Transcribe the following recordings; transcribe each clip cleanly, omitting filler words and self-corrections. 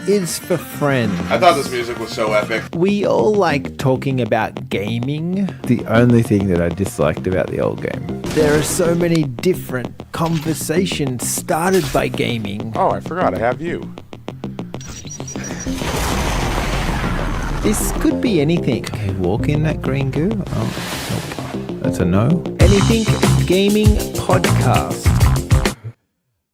is for friends. I thought this music was so epic. We all like talking about gaming. The only thing that I disliked about the old game. There are so many different conversations started by gaming. Oh, I forgot I have you. This could be anything. Okay, walk in that green goo. Oh, nope. That's a no. Anything Gaming Podcast.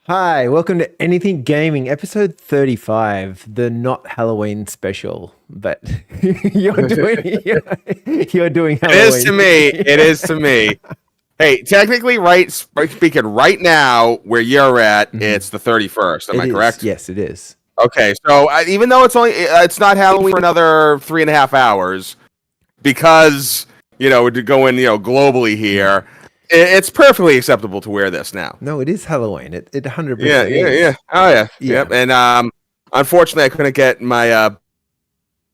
Hi, welcome to Anything Gaming, episode 35, the not Halloween special, but you're doing Halloween. It is to me. It is to me. Hey, technically, speaking right now, where you're at, it's the 31st. Am I correct? Yes, it is. Okay, so even though it's not Halloween for another 3.5 hours, because we're going globally here. It's perfectly acceptable to wear this now. No, it is Halloween. It 100% Yeah. Oh, yeah. Yep. And unfortunately, I couldn't get my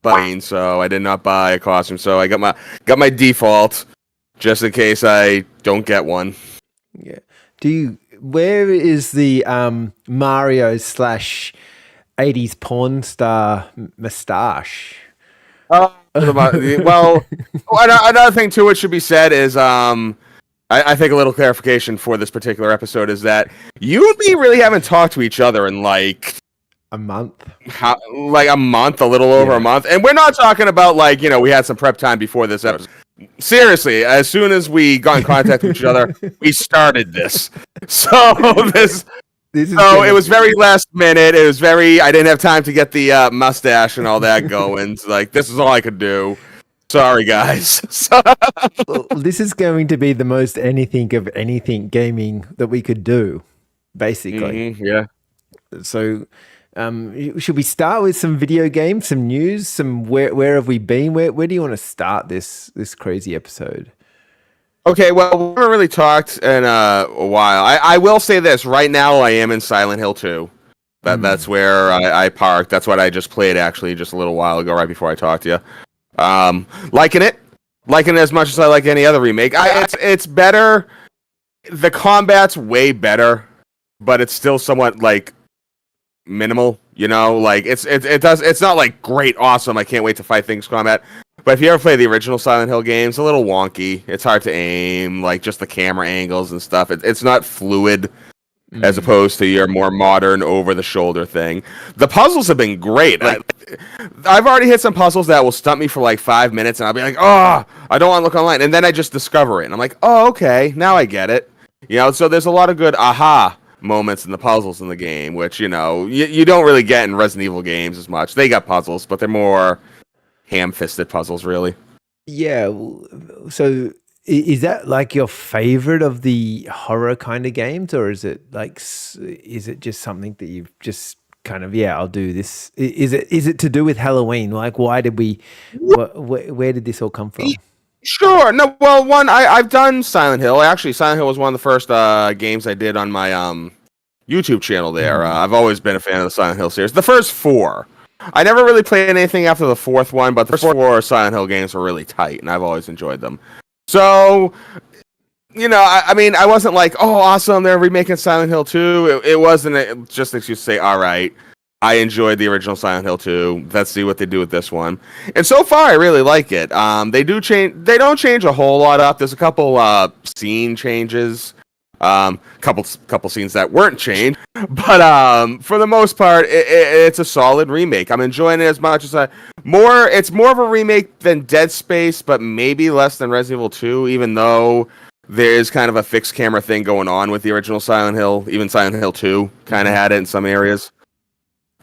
Halloween, so I did not buy a costume. So I got my default, just in case I don't get one. Yeah. Where is the Mario / 80s porn star mustache? Well, another thing too, it should be said is I think a little clarification for this particular episode is that you and me really haven't talked to each other in like a month. A little over a month. And we're not talking about we had some prep time before this episode. Seriously, as soon as we got in contact with each other, we started this. So it was very last minute. It was I didn't have time to get the mustache and all that going. So, this is all I could do. Sorry, guys. This is going to be the most anything gaming that we could do, basically. Mm-hmm, yeah. So, should we start with some video games, some news, some where have we been? Where do you want to start this crazy episode? Okay, well, we haven't really talked in a while. I will say this. Right now, I am in Silent Hill 2. That's where I parked. That's what I just played, actually, just a little while ago, right before I talked to you. Liking it as much as I like any other remake. It's better. The combat's way better, but it's still somewhat minimal. It's not great, awesome. I can't wait to fight things combat. But if you ever play the original Silent Hill games, a little wonky. It's hard to aim, just the camera angles and stuff. It's not fluid. As opposed to your more modern, over-the-shoulder thing. The puzzles have been great. I've already hit some puzzles that will stump me for 5 minutes, and I'll be like, oh, I don't want to look online. And then I just discover it, and I'm like, oh, okay, now I get it. So there's a lot of good aha moments in the puzzles in the game, which, you don't really get in Resident Evil games as much. They got puzzles, but they're more ham-fisted puzzles, really. Yeah, so... Is that your favorite of the horror kind of games, or is it just something that you've just kind of I'll do this? Is it to do with Halloween? Why did we? Where did this all come from? Sure. No. Well, I've done Silent Hill. Actually, Silent Hill was one of the first games I did on my YouTube channel. There, I've always been a fan of the Silent Hill series. The first 4. I never really played anything after the 4th one, but the first 4 Silent Hill games were really tight, and I've always enjoyed them. So, I wasn't like, oh, awesome, they're remaking Silent Hill 2. It wasn't just an excuse to say, all right, I enjoyed the original Silent Hill 2. Let's see what they do with this one. And so far, I really like it. They don't change a whole lot up. There's a couple scene changes. Couple scenes that weren't changed, but for the most part, it's a solid remake. I'm enjoying it as much as it's more of a remake than Dead Space, but maybe less than Resident Evil 2, even though there is kind of a fixed camera thing going on with the original Silent Hill. Even Silent Hill 2 kind of had it in some areas.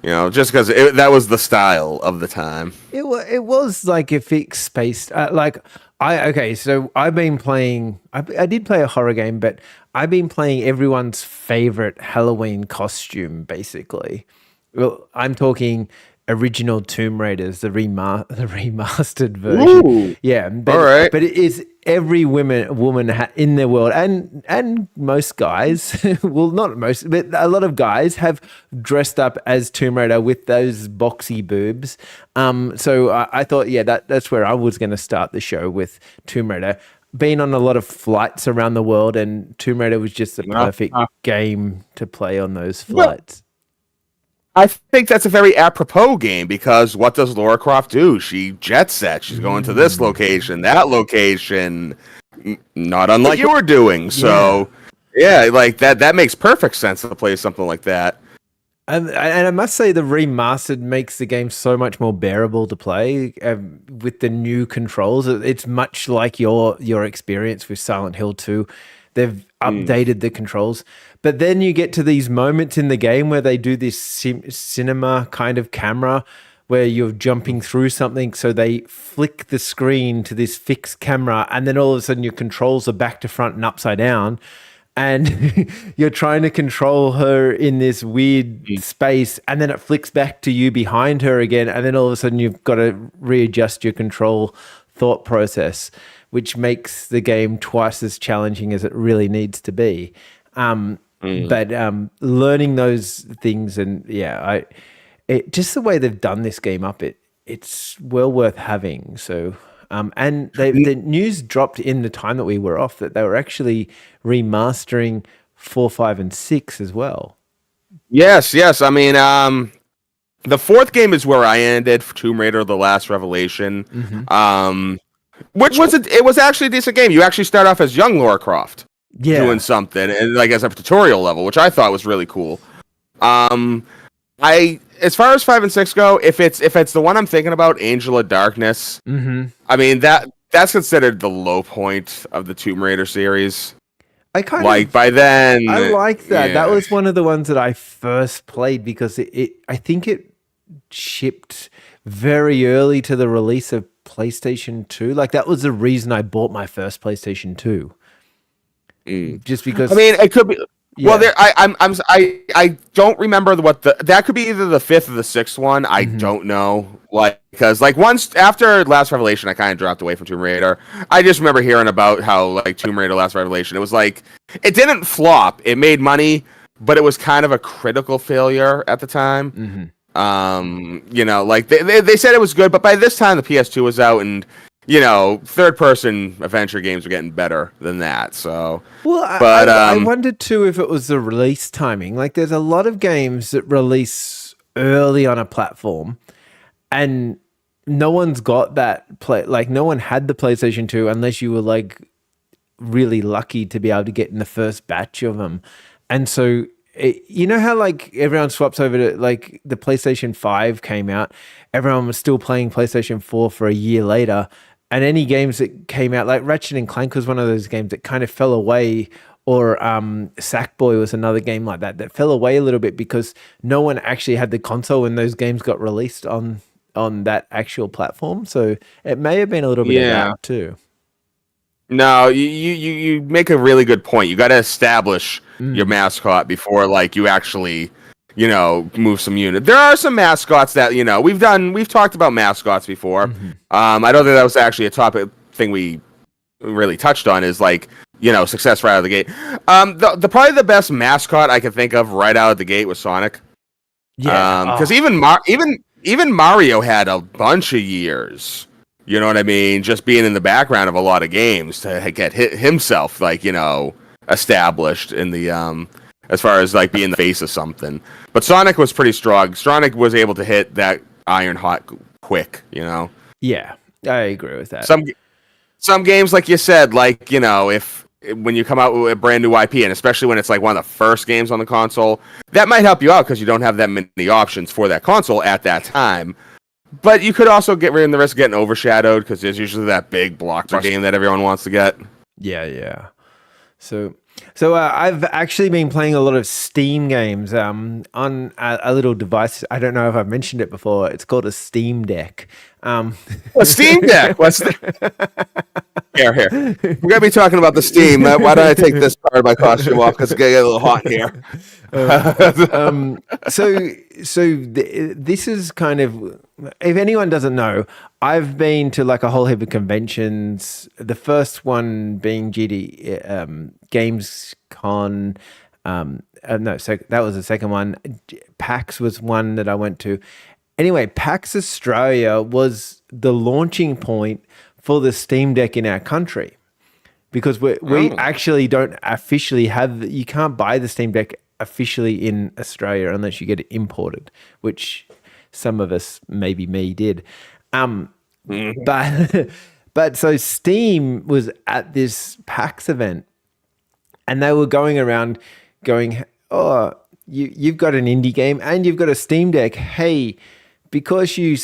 Just because that was the style of the time. It was like a fixed space. So I've been playing. I did play a horror game, but I've been playing everyone's favorite Halloween costume, basically. Well, I'm talking original Tomb Raiders, the remastered version. Ooh. Yeah, but, all right. But it is every woman in the world, and most guys, well, not most, but a lot of guys have dressed up as Tomb Raider with those boxy boobs. So I thought, that's where I was going to start the show, with Tomb Raider. Been on a lot of flights around the world, and Tomb Raider was just the perfect game to play on those flights. I think that's a very apropos game because what does Lara Croft do? She jet sets. She's going to this location, that location, not unlike you were doing. So, yeah, like that makes perfect sense to play something like that. And I must say, the remastered makes the game so much more bearable to play with the new controls. It's much like your experience with Silent Hill 2. They've updated the controls. But then you get to these moments in the game where they do this cinema kind of camera where you're jumping through something. So they flick the screen to this fixed camera, and then all of a sudden your controls are back to front and upside down. And you're trying to control her in this weird space, and then it flicks back to you behind her again, and then all of a sudden you've got to readjust your control thought process, which makes the game twice as challenging as it really needs to be. But learning those things, and just the way they've done this game up, it's well worth having. So. And the news dropped in the time that we were off that they were actually remastering 4, 5, and 6 as well. Yes. I mean, the fourth game is where I ended, Tomb Raider: The Last Revelation. Which it was actually a decent game. You actually start off as young Lara Croft doing something, and like as a tutorial level, which I thought was really cool. As far as 5 and 6 go, if it's the one I'm thinking about, Angel of Darkness, I mean that's considered the low point of the Tomb Raider series. By then I like that. Yeah. That was one of the ones that I first played because I think it shipped very early to the release of PlayStation 2. Like that was the reason I bought my first PlayStation 2. Just because. I mean, it could be. Yeah. Well, I don't remember that could be either the 5th or the 6th one. I don't know, because once after Last Revelation, I kind of dropped away from Tomb Raider. I just remember hearing about how Tomb Raider: Last Revelation, it was it didn't flop. It made money, but it was kind of a critical failure at the time. They said it was good, but by this time the PS2 was out, and third-person adventure games are getting better than that. So, I wondered too if it was the release timing. There's a lot of games that release early on a platform, and no one's got that no one had the PlayStation 2 unless you were really lucky to be able to get in the first batch of them. And so, you know how everyone swaps over to the PlayStation 5 came out, everyone was still playing PlayStation 4 for a year later. And any games that came out, like Ratchet and Clank was one of those games that kind of fell away, or Sackboy was another game like that fell away a little bit because no one actually had the console when those games got released on that actual platform. So it may have been a little bit of that too. No, you make a really good point. You got to establish your mascot before you actually move some unit. There are some mascots that we've talked about mascots before. I don't think that was actually a topic thing we really touched on. Is success right out of the gate. The probably the best mascot I can think of right out of the gate was Sonic. Yeah, because even Mario had a bunch of years. You know what I mean? Just being in the background of a lot of games to get himself established in the as far as being the face of something. But Sonic was pretty strong. Sonic was able to hit that iron hot quick, Yeah, I agree with that. Some games, like you said, if when you come out with a brand new IP, and especially when it's one of the first games on the console, that might help you out because you don't have that many options for that console at that time. But you could also get rid of the risk of getting overshadowed because there's usually that big blockbuster game that everyone wants to get. Yeah. So I've actually been playing a lot of Steam games on a little device. I don't know if I've mentioned it before. It's called a Steam Deck. A Steam Deck? Here. We're going to be talking about the Steam. Why don't I take this part of my costume off because it's going to get a little hot in here. This is kind of, if anyone doesn't know, I've been to a whole heap of conventions. The first one being Games Con. So that was the second one. PAX was one that I went to. Anyway, PAX Australia was the launching point for the Steam Deck in our country, because we actually don't officially have. You can't buy the Steam Deck officially in Australia unless you get it imported, which some of us, maybe me, did. But but so Steam was at this PAX event, and they were going around going, "Oh, you've got an indie game and you've got a Steam Deck. Hey, because you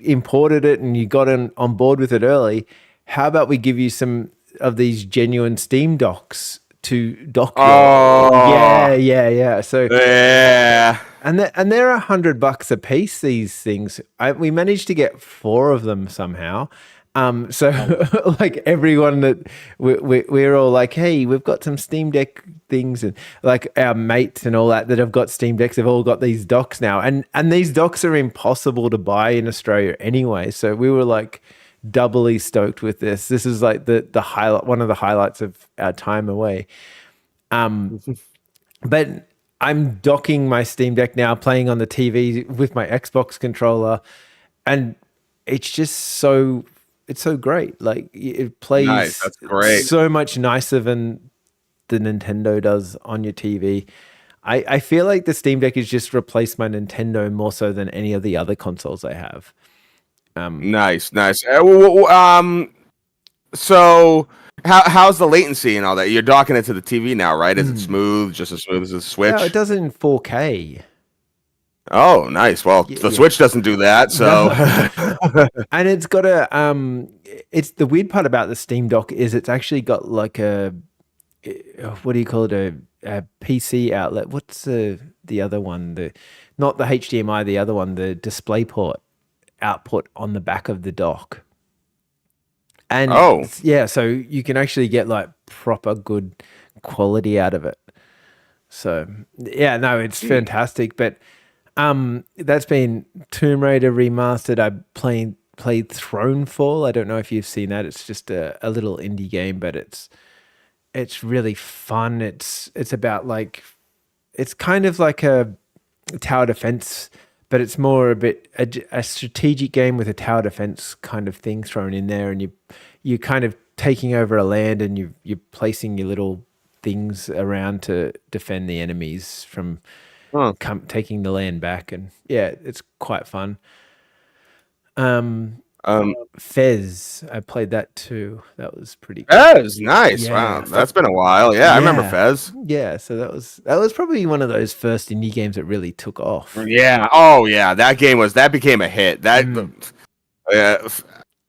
imported it and you got on board with it early, how about we give you some of these genuine Steam docks to dock your..." Yeah. So Yeah. and they're $100 a piece. These things, we managed to get 4 of them somehow. So like everyone that we're all like, hey, we've got some Steam Deck things, and like our mates and all that have got Steam Decks, they've all got these docks now, and these docks are impossible to buy in Australia anyway. So we were like doubly stoked with this. This is like the highlight, one of the highlights of our time away. But I'm docking my Steam Deck now, playing on the TV with my Xbox controller, and it's just so great. Like it plays Nice. That's great. so much nicer than the Nintendo does on your TV. I feel like the Steam Deck has just replaced my Nintendo more so than any of the other consoles I have. Nice. So how's the latency and all that? You're docking it to the TV now, right? Is it smooth, just as smooth as the Switch? Yeah, it does it in 4K. Oh, nice. Well, the Switch doesn't do that, so. And it's got it's the weird part about the Steam Dock is it's actually got like what do you call it? A PC outlet. What's the other one? Not the HDMI, the other one, the DisplayPort output on the back of the dock. And yeah, so you can actually get like proper good quality out of it. So yeah, no, it's fantastic. But that's been Tomb Raider remastered. I played Thronefall. I don't know if you've seen that. It's just a little indie game, but it's really fun. It's about like, it's kind of like a tower defense, but it's more a strategic game with a tower defense kind of thing thrown in there, and you're kind of taking over a land, and you're placing your little things around to defend the enemies from taking the land back. And yeah, it's quite fun. Fez, I played that too. That was pretty cool. Fez, nice. Yeah. Wow, that's been a while. Yeah, I remember Fez. Yeah, so that was probably one of those first indie games that really took off. Yeah. Oh, yeah. That became a hit.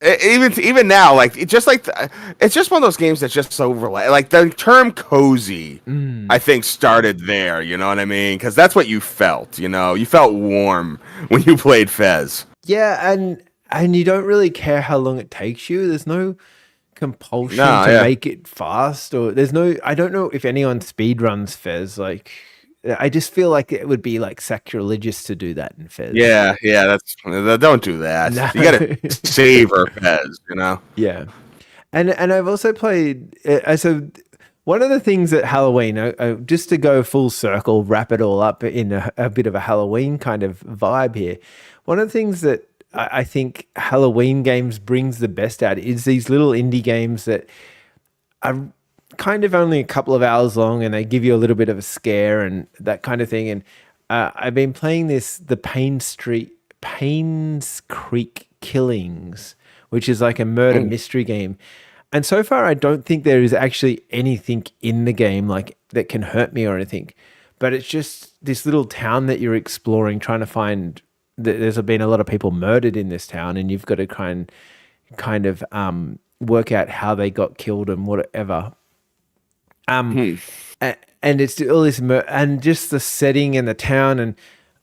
Even now, like it's just one of those games that's just so like the term cozy. I think started there. You know what I mean? Because that's what you felt. You know, you felt warm when you played Fez. Yeah, and you don't really care how long it takes you. There's no compulsion to make it fast, or there's no. I don't know if anyone speed runs Fez. Like, I just feel like it would be like sacrilegious to do that in Fez. Yeah, don't do that. No. You gotta savor Fez, you know. Yeah, and I've also played. So one of the things at Halloween, just to go full circle, wrap it all up in a bit of a Halloween kind of vibe here. One of the things that I think Halloween games brings the best out is these little indie games that are kind of only a couple of hours long, and they give you a little bit of a scare and that kind of thing. And I've been playing the Payne's Creek Killings, which is like a murder mystery game. And so far, I don't think there is actually anything in the game like that can hurt me or anything. But it's just this little town that you're exploring, trying to find. There's been a lot of people murdered in this town, and you've got to kind of work out how they got killed and whatever. And it's all this, and just the setting and the town, and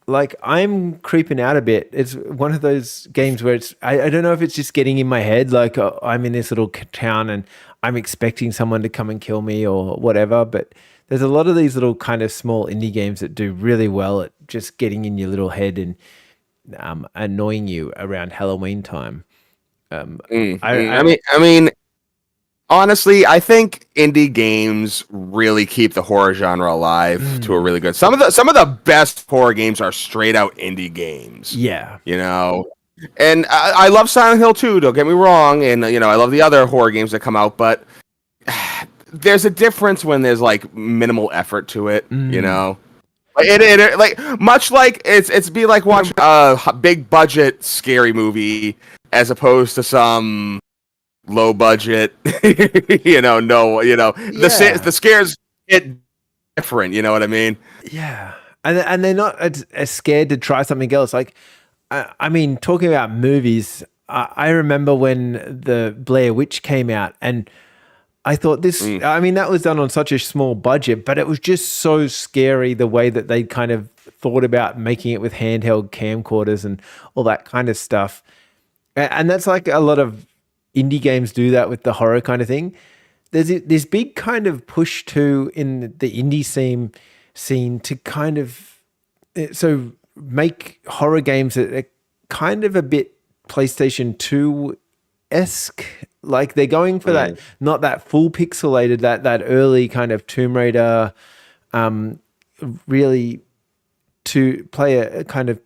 like I'm creeping out a bit. It's one of those games where I don't know if it's just getting in my head, like I'm in this little town and I'm expecting someone to come and kill me or whatever. But there's a lot of these little kind of small indie games that do really well at just getting in your little head and annoying you around Halloween time. I mean, honestly, I think indie games really keep the horror genre alive to a really good. Some of the best horror games are straight out indie games. Yeah, you know. And I love Silent Hill 2, don't get me wrong, and you know I love the other horror games that come out, but there's a difference when there's like minimal effort to it, you know. Like much like it's be like watching a big budget scary movie as opposed to some low budget, the scares get different. You know what I mean? Yeah, and they're not as scared to try something else. Like, I mean, talking about movies, I remember when the Blair Witch came out, and I thought this. I mean, that was done on such a small budget, but it was just so scary the way that they kind of thought about making it with handheld camcorders and all that kind of stuff. And that's like a lot of indie games do that with the horror kind of thing. There's this big kind of push to in the indie scene to kind of so make horror games that are kind of a bit PlayStation 2 esque. Like they're going for that, not that full pixelated, that early kind of Tomb Raider, really to play a kind of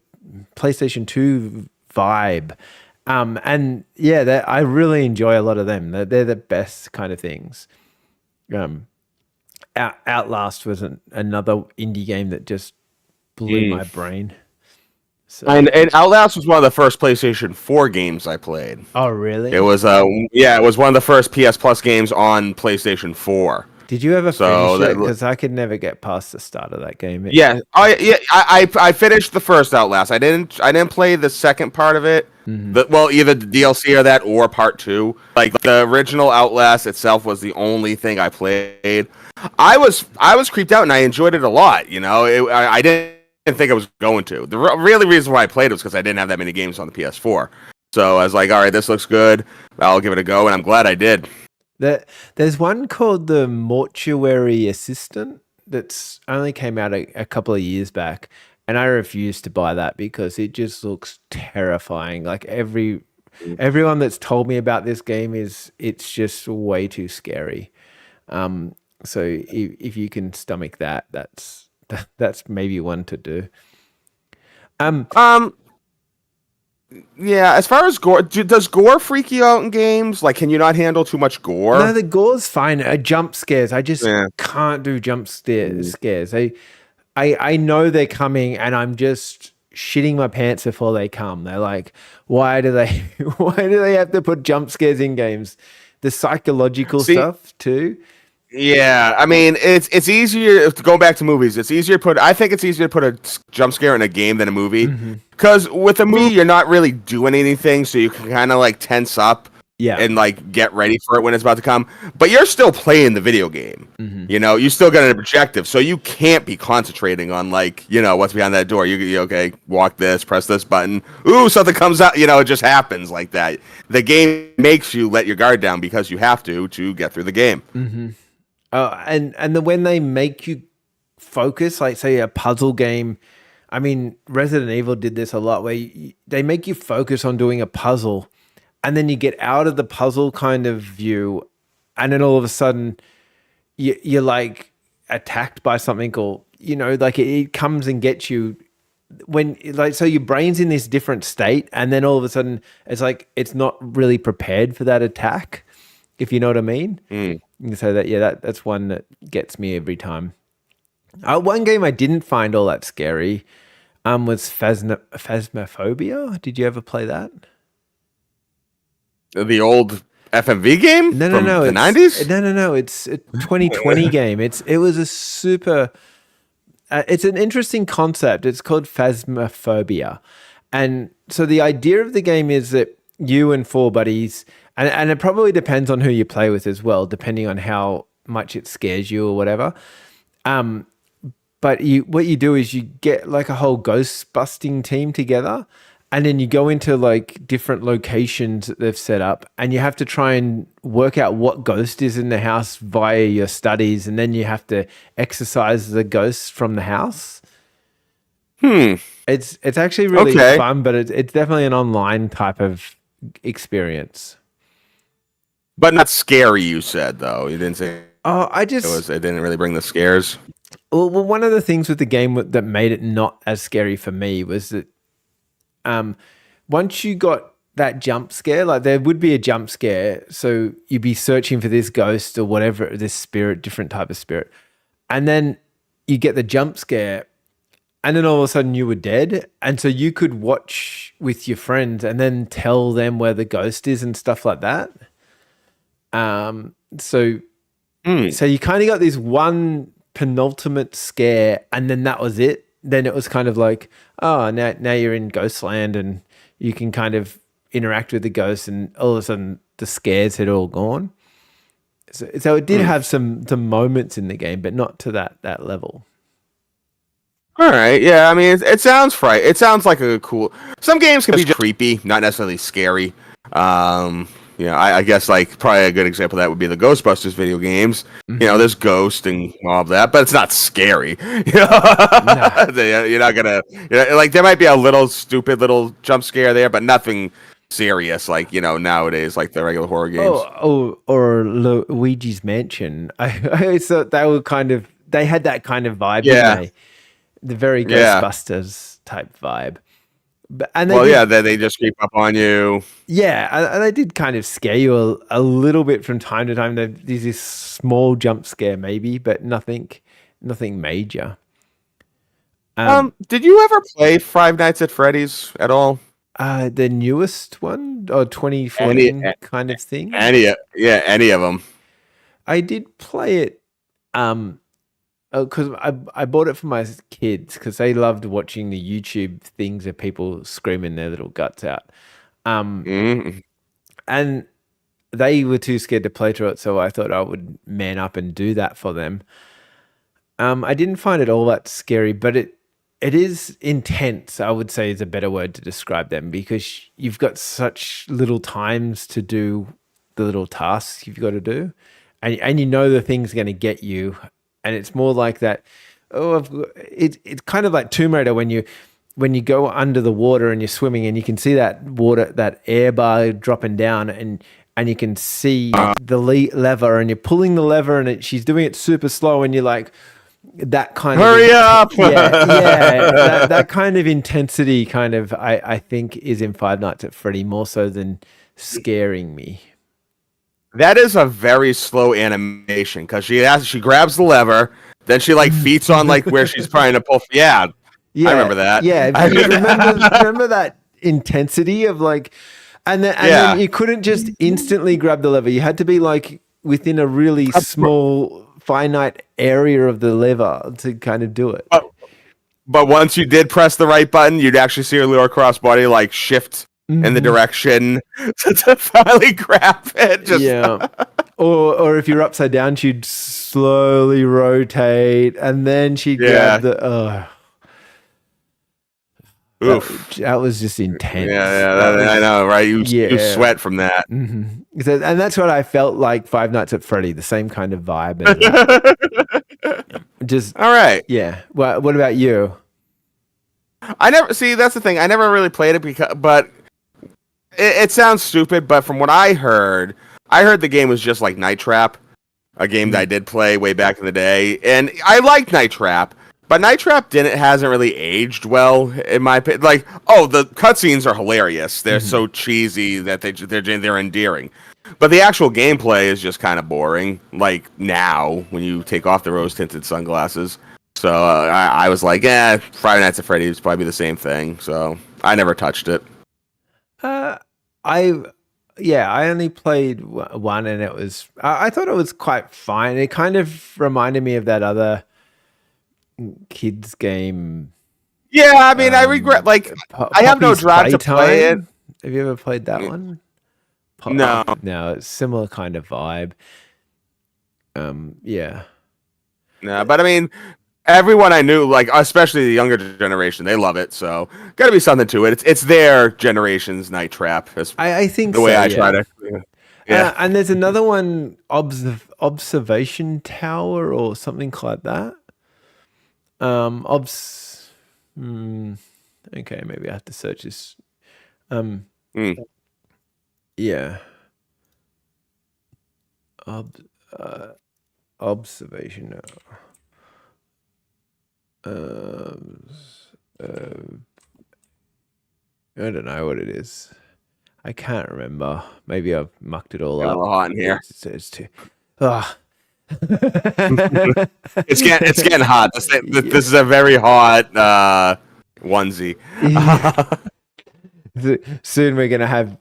PlayStation 2 vibe. And yeah, I really enjoy a lot of them. They're the best kind of things. Outlast was another indie game that just blew my brain. So. And Outlast was one of the first PlayStation 4 games I played. Oh, really? It was it was one of the first PS Plus games on PlayStation 4. Did you ever finish it? Because I could never get past the start of that game. I finished the first Outlast. I didn't play the second part of it. Mm-hmm. Either the DLC or that, or part 2. Like the original Outlast itself was the only thing I played. I was creeped out and I enjoyed it a lot. I didn't think I was going to. The really reason why I played it was because I didn't have that many games on the PS4. So I was like, all right, this looks good. I'll give it a go, and I'm glad I did. There's one called the Mortuary Assistant that's only came out a couple of years back, and I refuse to buy that because it just looks terrifying. Like everyone that's told me about this game it's just way too scary. So if you can stomach that, that's maybe one to do. Yeah, as far as gore, does gore freak you out in games? Like, can you not handle too much gore? No, the gore's fine. Jump scares. I just can't do jump scares. I know they're coming, and I'm just shitting my pants before they come. They're like, why do they have to put jump scares in games? The psychological stuff too. Yeah, I mean, it's easier to go back to movies. I think it's easier to put a jump scare in a game than a movie. Because with a movie, you're not really doing anything, so you can kind of like tense up and like get ready for it when it's about to come. But you're still playing the video game. You still got an objective, so you can't be concentrating on like, what's behind that door. You okay, walk this, press this button. Ooh, something comes out, it just happens like that. The game makes you let your guard down because you have to get through the game. Oh, and when they make you focus, like say a puzzle game, I mean, Resident Evil did this a lot where they make you focus on doing a puzzle and then you get out of the puzzle kind of view and then all of a sudden you're like attacked by something or, like it comes and gets you when like, so your brain's in this different state and then all of a sudden it's like, it's not really prepared for that attack, if you know what I mean. So that's one that gets me every time. One game I didn't find all that scary was Phasmophobia. Did you ever play that? The old FMV game? No, the 90s? No. It's a 2020 game. It was a super. It's an interesting concept. It's called Phasmophobia, and so the idea of the game is that you and 4 buddies. And it probably depends on who you play with as well, depending on how much it scares you or whatever. But what you do is you get like a whole ghost busting team together, and then you go into like different locations that they've set up, and you have to try and work out what ghost is in the house via your studies, and then you have to exorcise the ghosts from the house. It's actually really fun, but it's definitely an online type of experience. But not scary, you said, though. You didn't say... it didn't really bring the scares. Well, one of the things with the game that made it not as scary for me was that once you got that jump scare, like there would be a jump scare, so you'd be searching for this ghost or whatever, this spirit, different type of spirit. And then you get the jump scare, and then all of a sudden you were dead, and so you could watch with your friends and then tell them where the ghost is and stuff like that. So you kind of got this one penultimate scare, and then that was it. Then it was kind of like, oh, now you're in Ghostland, and you can kind of interact with the ghosts, and all of a sudden the scares had all gone. So it did have some moments in the game, but not to that level. All right, yeah. I mean, it sounds It sounds like a cool. Some games can be just creepy, not necessarily scary. I guess like probably a good example of that would be the Ghostbusters video games. Mm-hmm. There's ghost and all of that, but it's not scary. Nah. You're not gonna like there might be a little stupid little jump scare there, but nothing serious like nowadays like the regular horror games. Or Luigi's Mansion. I thought they had that kind of vibe. Yeah. Didn't they? The very Ghostbusters type vibe. They just creep up on you. Yeah, and they did kind of scare you a little bit from time to time. There's this small jump scare maybe, but nothing major. Did you ever play Five Nights at Freddy's at all? The newest one, or 2014 kind of thing? Any of them. I did play it because I bought it for my kids because they loved watching the YouTube things of people screaming their little guts out. And they were too scared to play through it, so I thought I would man up and do that for them. I didn't find it all that scary, but it is intense, I would say is a better word to describe them, because you've got such little times to do the little tasks you've got to do. And you know the thing's going to get you. And it's more like that. It's kind of like Tomb Raider when you go under the water and you're swimming and you can see that air bar dropping down and you can see the lever and you're pulling the lever and she's doing it super slow and you're like, that kind hurry up. That kind of intensity I think is in Five Nights at Freddy more so than scaring me. That is a very slow animation because she grabs the lever, then she like feats on like where she's trying to pull. Yeah, I remember that. Yeah, remember that intensity of like, and then you couldn't just instantly grab the lever. You had to be like within a really small, finite area of the lever to kind of do it. But once you did press the right button, you'd actually see her little crossbody like shift in the direction to finally grab it. Yeah. Or if you're upside down, she'd slowly rotate and then she'd grab the... Oof. That was just intense. I know, right? You sweat from that. Mm-hmm. And that's what I felt like Five Nights at Freddy, the same kind of vibe. And just all right. Yeah. What about you? That's the thing. I never really played it but it sounds stupid, but from what I heard the game was just like Night Trap, a game that I did play way back in the day, and I liked Night Trap, but Night Trap hasn't really aged well in my opinion. Like, the cutscenes are hilarious; they're so cheesy that they're endearing, but the actual gameplay is just kind of boring. Like now, when you take off the rose-tinted sunglasses, so I was like, Friday Nights at Freddy's probably the same thing. So I never touched it. I only played one and it was, I thought it was quite fine. It kind of reminded me of that other kids game. Yeah, I mean, I regret, like, I have no drive to play it. Have you ever played that one? No. No, it's similar kind of vibe. Yeah. No, but I mean, everyone I knew, like especially the younger generation, they love it. So got to be something to it. It's their generation's Night Trap. I think the way I try to. Yeah, and there's another one, Observation Tower or something like that. Okay, maybe I have to search this. Yeah. Observation. I don't know what it is. I can't remember. Maybe I've mucked it all up. Hot in here. It's too. It's getting hot. This is a very hot onesie. Soon we're gonna have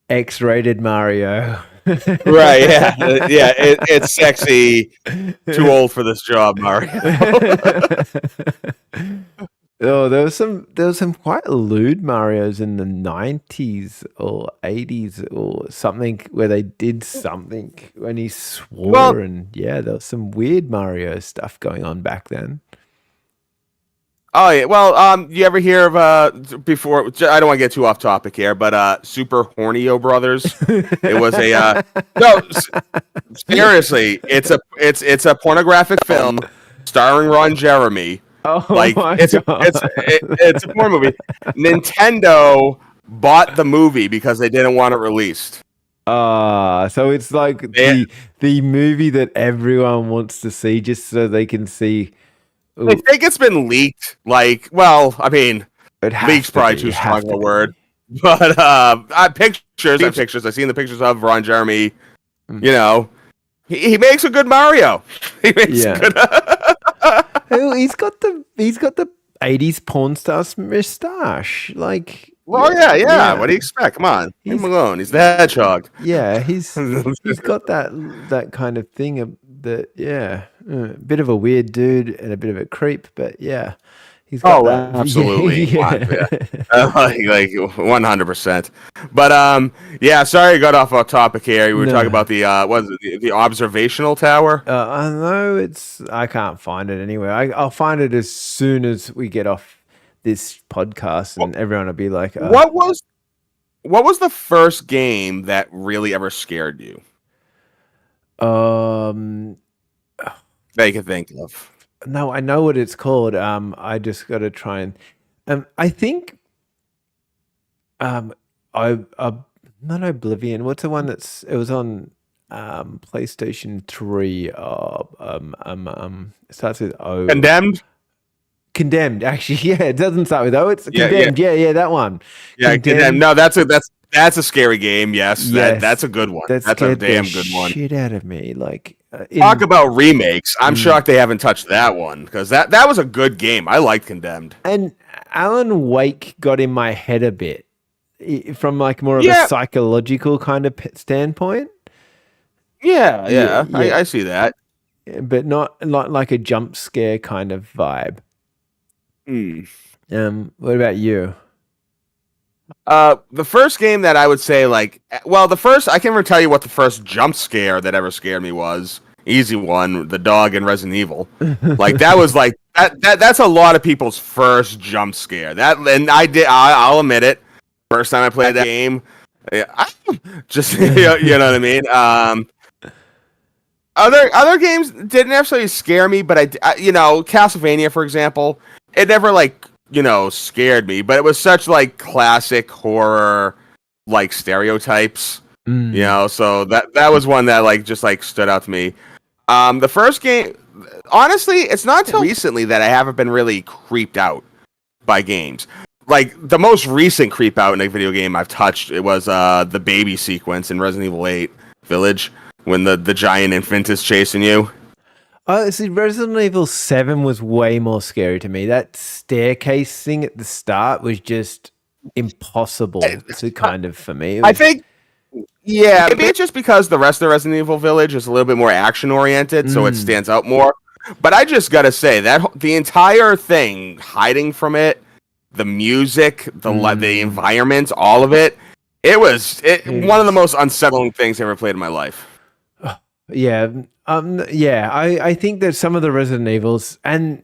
X-rated Mario. Right? Yeah, yeah. It's sexy. Too old for this job, Mario. Oh, there was some quite lewd Marios in the 90s or 80s or something where they did something when he swore, Well, and yeah, there was some weird Mario stuff going on back then. oh yeah. Well, you ever hear of before? I don't want to get too off topic here, but Super Hornio Brothers. It was a no. Seriously, it's a pornographic film starring Ron Jeremy. Oh Like my it's god. it's a porn movie. Nintendo bought the movie because they didn't want it released. So it's like They, the movie that everyone wants to see just so they can see. I think it's been leaked. Like, well, I mean, It has leak's to probably be, too have strong to a be. word. But I have pictures. I've seen the pictures of Ron Jeremy. You know, he makes a good Mario. He makes Yeah. a good. Oh, he's got the 80s porn star moustache. Like, Well, yeah. What do you expect? Come on, leave him alone. He's the hedgehog. Yeah, he's got that kind of thing. That yeah, a bit of a weird dude and a bit of a creep, but yeah, he's got Oh, that. absolutely. Yeah. Like 100%. But yeah, sorry I got off topic here. We were No. talking about the what is it, the observational tower. I know I can't find it anywhere. I'll find it as soon as we get off this podcast, and everyone will be like, What was the first game that really ever scared you um, that you can think of? no, I know what it's called. I just got to try and, I think, I not Oblivion. What's the one it was on, PlayStation 3. It starts with O. Condemned? Condemned. Actually, yeah, it doesn't start with O. It's Yeah, Condemned. Yeah, that one. Yeah, Condemned. No, that's a scary game. Yes, Yes, that's a good one. that That's a scared the damn good one. shit out of me. Like, Talk about remakes. I'm shocked they haven't touched that one because that was a good game. I liked Condemned. and Alan Wake got in my head a bit from like more of Yeah. a psychological kind of standpoint, Yeah, Yeah. I see that. but not like a jump scare kind of vibe. Hmm. What about you? The first game that I would say, like, well, I can never tell you what the first jump scare that ever scared me was. Easy one, the dog in Resident Evil. Like that was like that's a lot of people's first jump scare. And I'll admit it. First time I played that game, just you know what I mean. Other games didn't necessarily scare me, but I Castlevania, for example, it never like scared me, but it was such like classic horror like stereotypes, so that was one that like just like stood out to me. The first game, honestly, it's not until recently that I haven't been really creeped out by games. Like the most recent creep out in a video game I've touched, it was the baby sequence in Resident Evil 8 Village when the giant infant is chasing you. Oh, see, Resident Evil 7 was way more scary to me. That staircase thing at the start was just impossible to kind of, for me. I think, yeah, maybe it's just because the rest of the Resident Evil Village is a little bit more action oriented, so it stands out more. But I just gotta say that the entire thing, hiding from it, the music, the environment, all of it, it was one of the most unsettling things I ever played in my life. Yeah. I think that some of the Resident Evils, and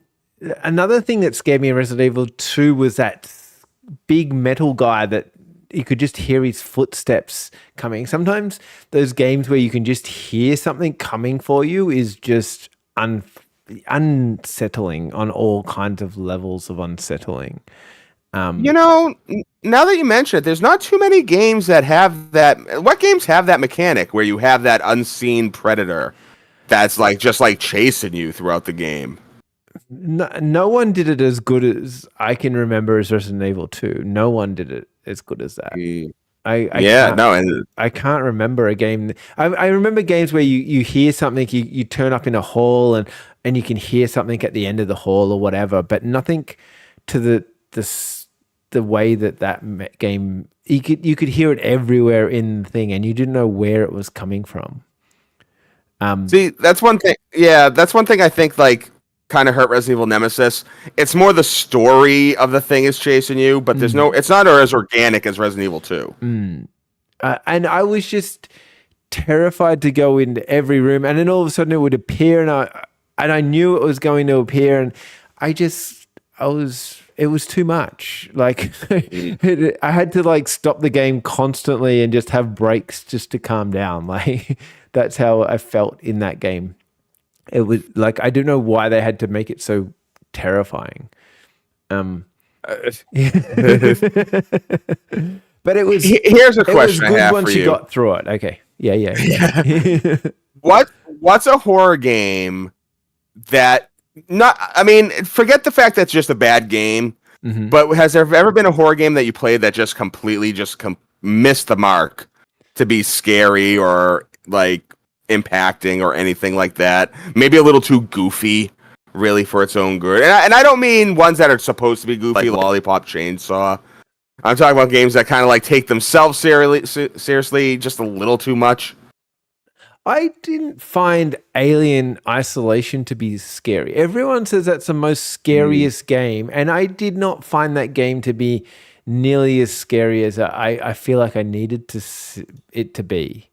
another thing that scared me in Resident Evil 2 was that big metal guy that you could just hear his footsteps coming. Sometimes those games where you can just hear something coming for you is just unsettling on all kinds of levels of unsettling. Now that you mention it, there's not too many games that have that. What games have that mechanic where you have that unseen predator that's like just like chasing you throughout the game? No one did it as good as I can remember as Resident Evil 2. No one did it as good as that. Yeah, no, and I can't remember a game. I remember games where you hear something, you turn up in a hall and you can hear something at the end of the hall or whatever, but nothing to the way that game. You could hear it everywhere in the thing, and you didn't know where it was coming from. see, that's one thing. Yeah, that's one thing I think like kind of hurt Resident Evil Nemesis. It's more the story of the thing is chasing you, but there's no. It's not as organic as Resident Evil 2. And I was just terrified to go into every room, and then all of a sudden it would appear, and I knew it was going to appear, and it was too much. Like I had to like stop the game constantly and just have breaks just to calm down. Like that's how I felt in that game. It was like, I don't know why they had to make it so terrifying. But it was. Here's a question it was good I have once for you you. got through it. Okay. Yeah. What's a horror game that not? I mean, forget the fact that it's just a bad game. But has there ever been a horror game that you played that just completely missed the mark to be scary or like impacting or anything like that? Maybe a little too goofy, really, for its own good. And I don't mean ones that are supposed to be goofy, like Lollipop Chainsaw. I'm talking about games that kind of like take themselves seriously just a little too much. I didn't find Alien Isolation to be scary. Everyone says that's the most scariest game, and I did not find that game to be nearly as scary as I feel like I needed it to be.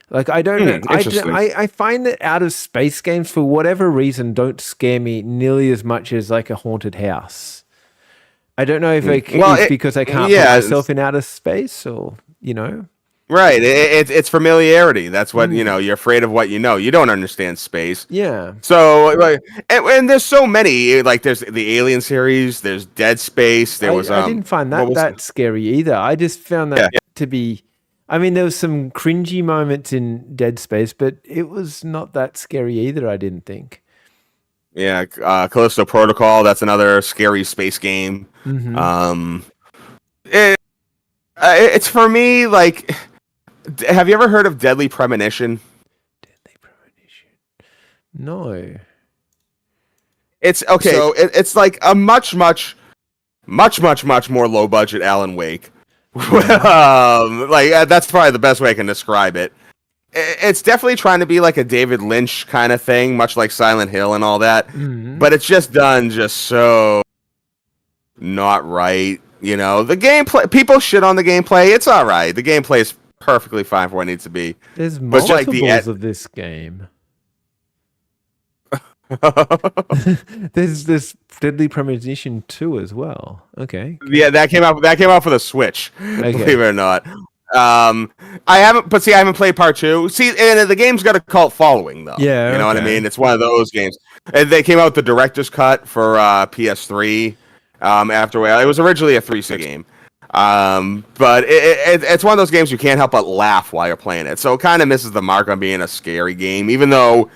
Like, I don't know. I find that out of space games, for whatever reason, don't scare me nearly as much as like a haunted house. I don't know if it's because I can't put myself in outer space, or, you know. Right. It's familiarity. That's what, you're afraid of what you know. You don't understand space. Yeah. So, like, and there's so many. Like, there's the Alien series, there's Dead Space. I didn't find that scary either. I just found that to be... I mean, there was some cringy moments in Dead Space, but it was not that scary either, I didn't think. Yeah, Callisto Protocol, that's another scary space game. It's for me, like... Have you ever heard of Deadly Premonition? Deadly Premonition. No. It's okay. So it's like a much more low budget Alan Wake. That's probably the best way I can describe it. It's definitely trying to be like a David Lynch kind of thing, much like Silent Hill and all that. But it's just done so not right. You know, the gameplay. People shit on the gameplay. It's all right. The gameplay is perfectly fine for what it needs to be. There's multiples of this game. There's this Deadly Premonition 2 as well. Okay. Yeah, that came out for the Switch. Okay. Believe it or not. I haven't played part 2. See, and the game's got a cult following though. Yeah. You know what I mean? It's one of those games. And they came out with the director's cut for PS3 after it was originally a 360 game. But it's one of those games you can't help but laugh while you're playing it. So it kind of misses the mark on being a scary game, even though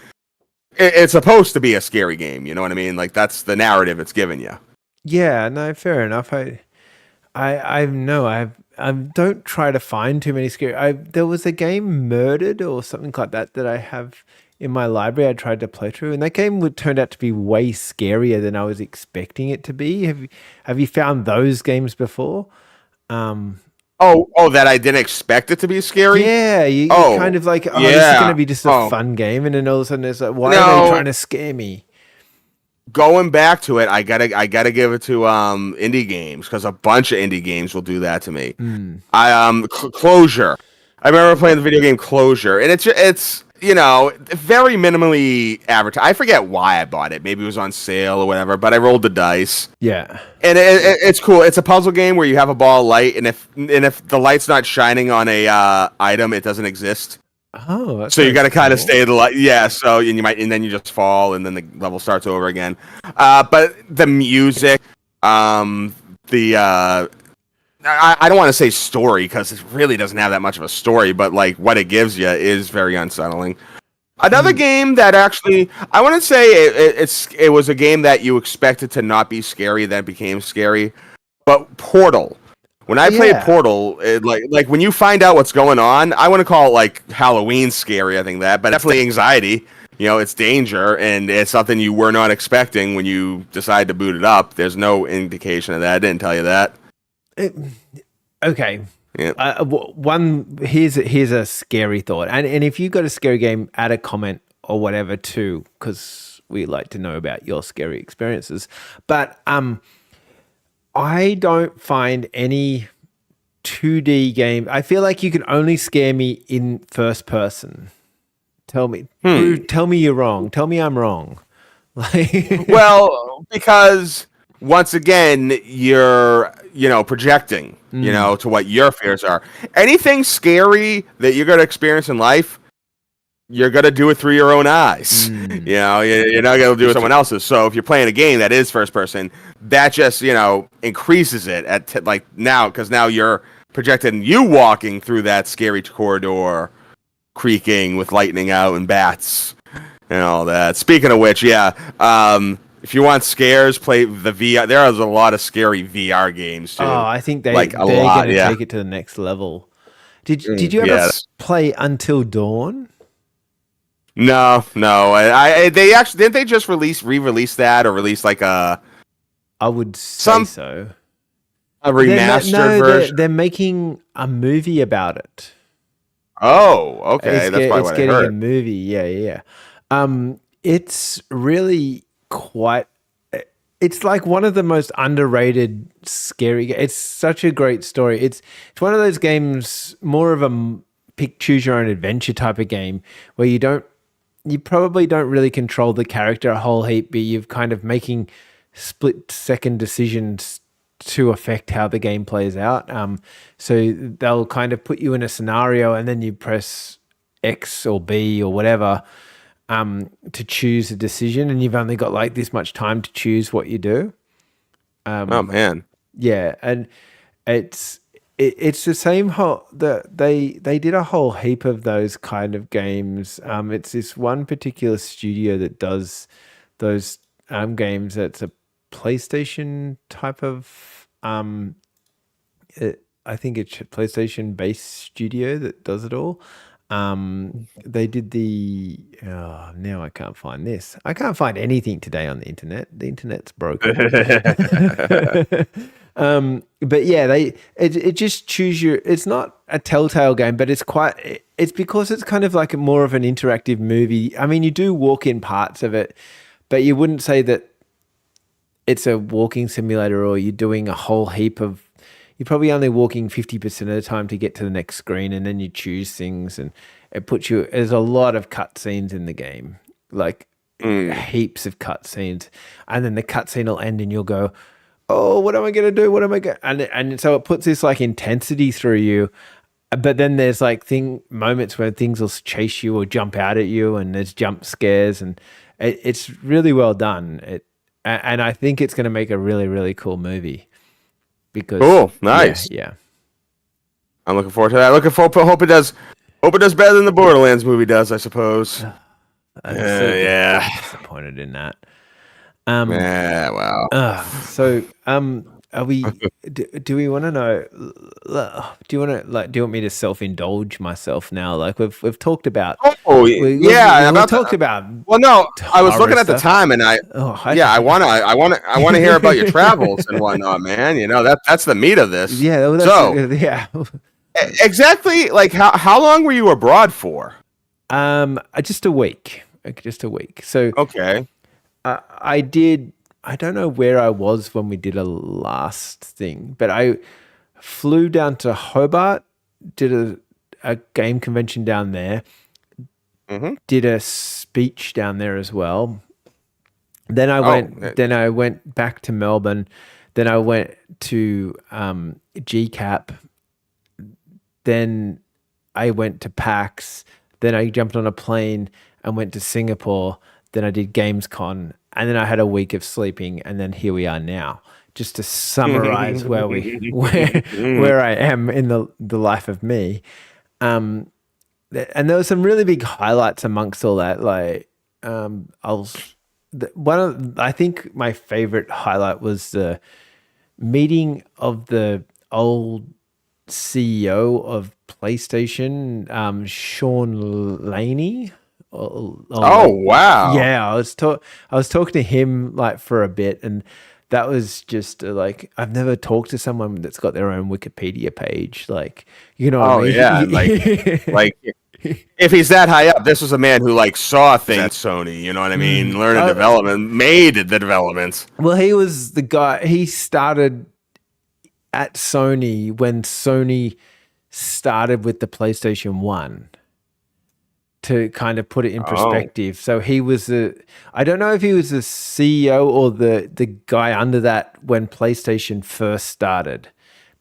it's supposed to be a scary game. You know what I mean? Like, that's the narrative it's giving you. Yeah, no, fair enough. I don't try to find too many scary. There was a game, Murdered or something like that I have in my library. I tried to play through, and that game turned out to be way scarier than I was expecting it to be. Have you found those games before? That I didn't expect it to be scary? Yeah, you kind of like, this is going to be just a fun game, and then all of a sudden it's like, why are they trying to scare me? Going back to it, I gotta give it to indie games, because a bunch of indie games will do that to me. Closure. I remember playing the video game Closure, and it's very minimally advertised. I forget why I bought it. Maybe it was on sale or whatever, but I rolled the dice. Yeah. And it's cool. It's a puzzle game where you have a ball of light, and if the light's not shining on a item, it doesn't exist. Oh, that's so you got to kind of stay the light. Yeah. So and then you just fall, and then the level starts over again. But the music, I don't want to say story, because it really doesn't have that much of a story, but like what it gives you is very unsettling. Another game that actually, I wouldn't say it was a game that you expected to not be scary, then became scary, but Portal. When I played Yeah. Portal, like when you find out what's going on, I wouldn't call it like Halloween scary, I think that, but definitely anxiety. It's danger, and it's something you were not expecting when you decide to boot it up. There's no indication of that. I didn't tell you that. Okay. Yeah. Here's a scary thought, and if you got a scary game, add a comment or whatever too, because we like to know about your scary experiences. But I don't find any 2D game. I feel like you can only scare me in first person. Tell me you're wrong. Tell me I'm wrong. Like, Well, because once again, you're projecting, to what your fears are. Anything scary that you're going to experience in life, you're going to do it through your own eyes. You're not going to do it someone else's. So if you're playing a game that is first person, that just, increases it at like now, because now you're projecting you walking through that scary corridor, creaking with lightning out and bats and all that. Speaking of which, if you want scares, play the VR. There is a lot of scary VR games too. I think they're lot, going to take it to the next level. Did you ever play Until Dawn? No. They actually didn't they just re-release that, or release like a? I would say so. A remastered version. They're making a movie about it. Oh, okay. That's probably it's what I getting heard. a movie. Yeah. It's really quite. It's like one of the most underrated scary. It's such a great story. It's one of those games, more of a choose your own adventure type of game, where you probably don't really control the character a whole heap, but you're kind of making split second decisions to affect how the game plays out. So they'll kind of put you in a scenario, and then you press X or B or whatever to choose a decision, and you've only got like this much time to choose what you do. Oh man. Yeah, and it's the same whole they did a whole heap of those kind of games. It's this one particular studio that does those games. It's a PlayStation type of I think it's a PlayStation based studio that does it all. They did now I can't find this. I can't find anything today on the internet. The internet's broken. But yeah, it just choose your. It's not a Telltale game, but it's because it's kind of like more of an interactive movie. I mean, you do walk in parts of it, but you wouldn't say that it's a walking simulator, or you're doing a whole heap of. You're probably only walking 50% of the time to get to the next screen, and then you choose things, and it puts you. There's a lot of cutscenes in the game, like heaps of cutscenes, and then the cutscene will end, and you'll go, "Oh, what am I going to do? What am I going?" And so it puts this like intensity through you, but then there's like moments where things will chase you or jump out at you, and there's jump scares, and it's really well done. And I think it's going to make a really, really cool movie. Because cool, nice. Yeah. I'm looking forward to that. Hope it does better than the Borderlands movie does, I suppose. I'm so disappointed in that. Yeah, wow. So are we? Do we want to know? Do you want me to self-indulge myself now? Like we've talked about. Oh, we've talked about. Well, no, I was looking at the time, and I want to hear about your travels and whatnot, man. That's the meat of this. Yeah. Well, exactly. Like how long were you abroad for? Just a week. So okay. I did. I don't know where I was when we did a last thing, but I flew down to Hobart, did a game convention down there, did a speech down there as well. Then I went back to Melbourne. Then I went to GCAP. Then I went to PAX. Then I jumped on a plane and went to Singapore. Then I did GamesCon. And then I had a week of sleeping, and then here we are now. Just to summarize where I am in the life of me. And there were some really big highlights amongst all that. Like I think my favorite highlight was the meeting of the old CEO of PlayStation, Sean Laney. Oh wow. Yeah, I was talking to him like for a bit, and that was just like I've never talked to someone that's got their own Wikipedia page. Like, you know what I Oh mean? yeah, like if he's that high up, this was a man who like saw things at Sony. You know what I mean? Learned development, made the developments. Well, he was the guy. He started at Sony when Sony started with the PlayStation 1, to kind of put it in perspective. So he was I don't know if he was the CEO or the guy under that when PlayStation first started,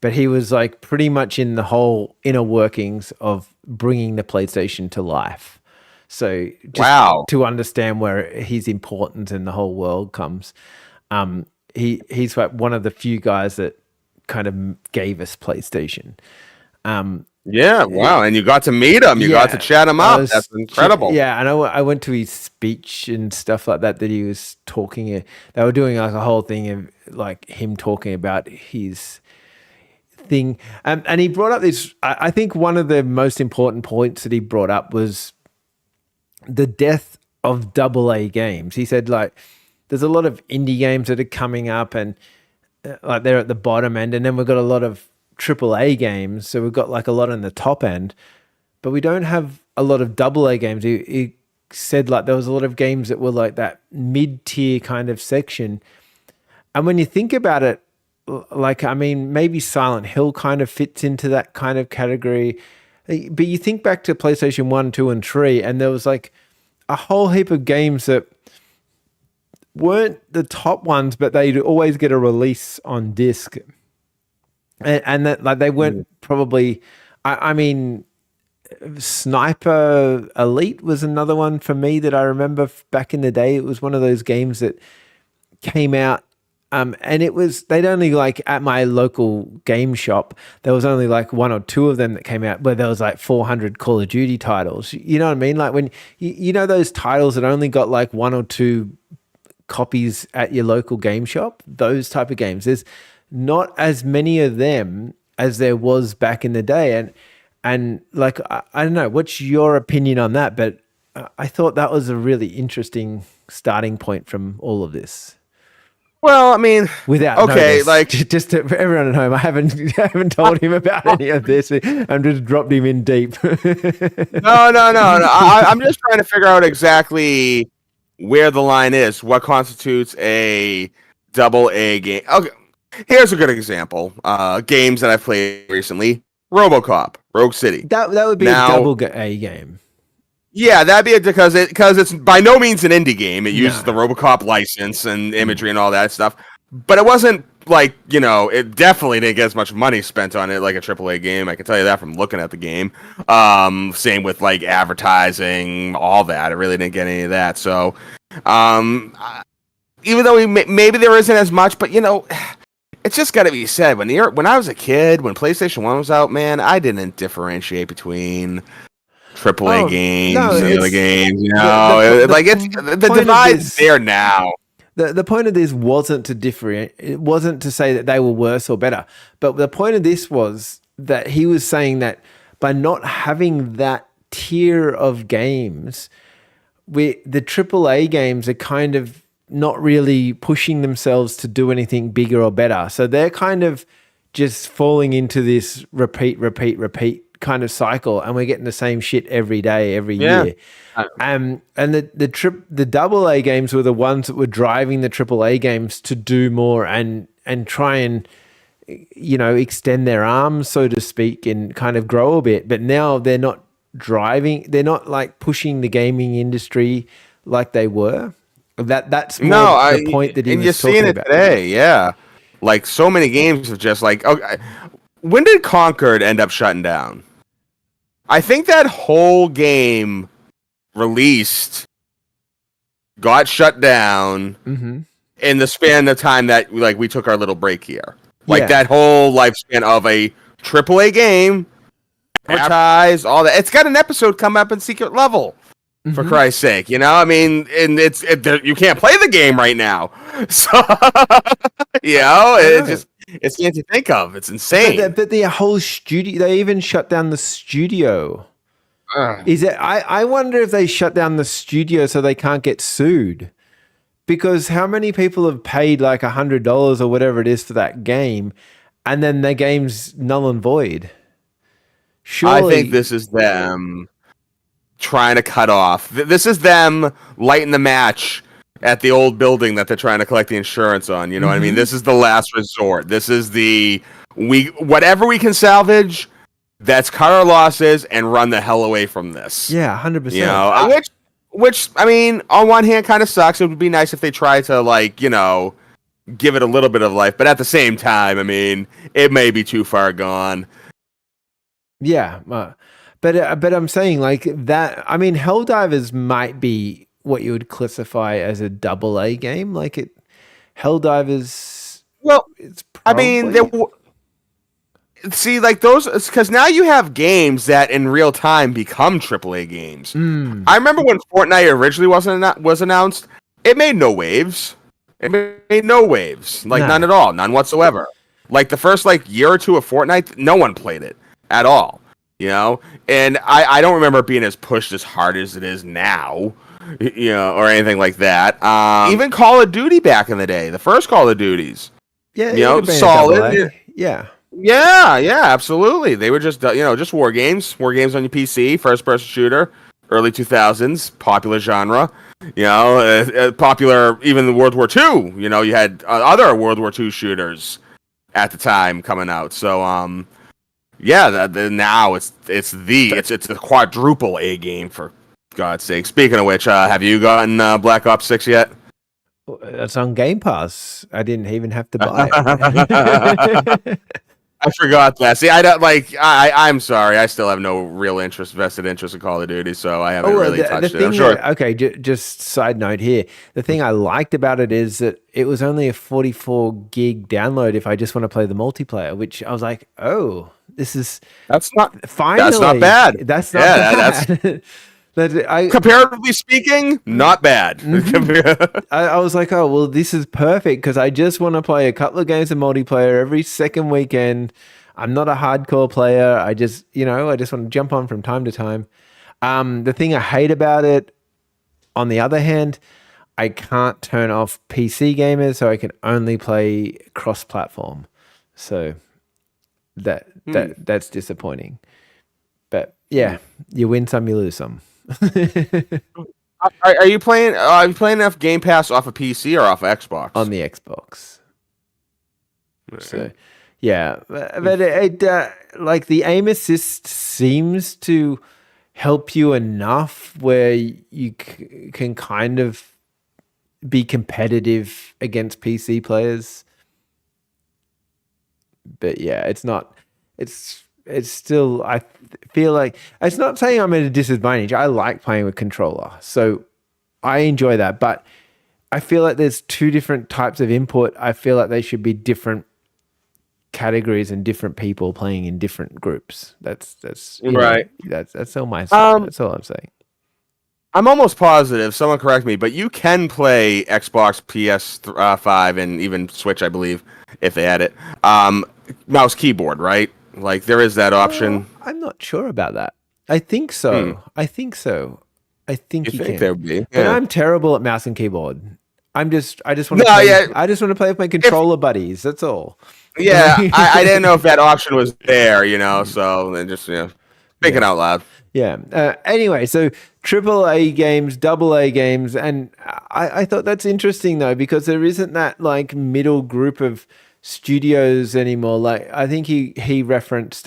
but he was like pretty much in the whole inner workings of bringing the PlayStation to life. So just to understand where his importance in the whole world comes, he's like one of the few guys that kind of gave us PlayStation. Yeah, wow. And you got to meet him. You got to chat him up. That's incredible. Yeah, and I went to his speech and stuff like that he was talking. They were doing like a whole thing of like him talking about his thing. And he brought up this, I think one of the most important points that he brought up was the death of AA games. He said like there's a lot of indie games that are coming up and like they're at the bottom end, and then we've got a lot of AAA games, so we've got like a lot on the top end, but we don't have a lot of AA games. He said like there was a lot of games that were like that mid-tier kind of section. And when you think about it, like, I mean, maybe Silent Hill kind of fits into that kind of category, but you think back to PlayStation 1, 2, and 3, and there was like a whole heap of games that weren't the top ones, but they'd always get a release on disc. And that like they weren't probably, I mean, Sniper Elite was another one for me that I remember back in the day. It was one of those games that came out, and they'd only like at my local game shop, there was only like one or two of them that came out where there was like 400 Call of Duty titles. You know what I mean? Like when you know those titles that only got like one or two copies at your local game shop, those type of games. There's not as many of them as there was back in the day. And like, I don't know, what's your opinion on that? But I thought that was a really interesting starting point from all of this. Well, I mean, without okay, notice, like just to, for everyone at home, I haven't told him about any of this. I'm just dropped him in deep. No. I'm just trying to figure out exactly where the line is. What constitutes a AA game? Okay. Here's a good example. Games that I've played recently. RoboCop, Rogue City. That would be a AA game. Yeah, that'd be because it's by no means an indie game. It uses the RoboCop license and imagery and all that stuff. But it wasn't like, you know, it definitely didn't get as much money spent on it like a AAA game. I can tell you that from looking at the game. Same with like advertising, all that. It really didn't get any of that. So, even though maybe there isn't as much, but you know, it's just got to be said. When I was a kid, when PlayStation 1 was out, man, I didn't differentiate between AAA games and other games. You know, the divide's there now. The point of this wasn't to differentiate. It wasn't to say that they were worse or better. But the point of this was that he was saying that by not having that tier of games, the AAA games are kind of not really pushing themselves to do anything bigger or better. So they're kind of just falling into this repeat kind of cycle, and we're getting the same shit every day, every year. And the AA games were the ones that were driving the AAA games to do more and try and, you know, extend their arms, so to speak, and kind of grow a bit. But now they're not like pushing the gaming industry like they were. That's more the point that he was talking about. And you're seeing it today, yeah. Like so many games have just like, okay, when did Concord end up shutting down? I think that whole game released, got shut down in the span of time that like we took our little break here. Like that whole lifespan of a AAA game, advertised, all that. It's got an episode come up in Secret Level. For Christ's sake, you know, I mean, and you can't play the game right now, so you know, It's yet to think of. It's insane. But the whole studio, they even shut down the studio. Is it? I wonder if they shut down the studio so they can't get sued. Because how many people have paid like $100 or whatever it is for that game, and then their game's null and void? Surely, I think this is them trying to cut off. This is them lighting the match at the old building that they're trying to collect the insurance on. You know what I mean? This is the last resort. This is whatever we can salvage. Let's cut our losses and run the hell away from this. Yeah, 100%. You know, which I mean, on one hand, kind of sucks. It would be nice if they tried to, like, you know, give it a little bit of life. But at the same time, I mean, it may be too far gone. Yeah, but I'm saying like that. I mean, Helldivers might be what you would classify as a AA game. Like Helldivers. Well, it's probably, I mean, see, like those, because now you have games that in real time become AAA games. I remember when Fortnite originally was announced, it made no waves. It made no waves, like none at all, none whatsoever. Like the first year or two of Fortnite, no one played it at all, you know. And I don't remember it being as pushed as hard as it is now, you know, or anything like that. Even Call of Duty back in the day, the first Call of Duties, yeah, you know, solid, yeah. Yeah, absolutely. They were just, just war games on your PC, first-person shooter, early 2000s, popular genre. You know, popular even in World War II. You know, you had other World War II shooters at the time coming out. So, yeah, now it's a quadruple A game, for God's sake. Speaking of which, have you gotten Black Ops 6 yet? It's on Game Pass. I didn't even have to buy it. I forgot that. See, I don't I'm sorry. I still have no real vested interest in Call of Duty, so I haven't really touched it. I'm sure. Okay, just side note here. The thing I liked about it is that it was only a 44 gig download if I just want to play the multiplayer, which I was like, oh, that's not bad. That's not bad. Comparatively speaking, not bad. I was like, oh, well, this is perfect because I just want to play a couple of games of multiplayer every second weekend. I'm not a hardcore player. I just want to jump on from time to time. The thing I hate about it, on the other hand, I can't turn off PC gamers, so I can only play cross-platform. So that's disappointing. But yeah, you win some, you lose some. Are you playing enough Game Pass off of PC or off of Xbox? On the Xbox. Right. So, yeah, but it like the aim assist seems to help you enough where you can kind of be competitive against PC players. But yeah, it's not. It's still, I feel like, it's not saying I'm at a disadvantage. I like playing with controller, so I enjoy that. But I feel like there's two different types of input. I feel like they should be different categories and different people playing in different groups. That's right. That's all my. That's all I'm saying. I'm almost positive. Someone correct me, but you can play Xbox, PS5, and even Switch, I believe, if they had it. Mouse keyboard, right? Like there is that option. I'm not sure about that. I think so. I think so. I think you can. There would be. Yeah. But I'm terrible at mouse and keyboard. I just want to play. Yeah. I just want to play with my controller buddies. That's all. Yeah, I didn't know if that option was there, you know. So then just thinking out loud. Yeah. Anyway, so AAA games, AA games, and I thought that's interesting though because there isn't that like middle group of studios anymore. Like I think he referenced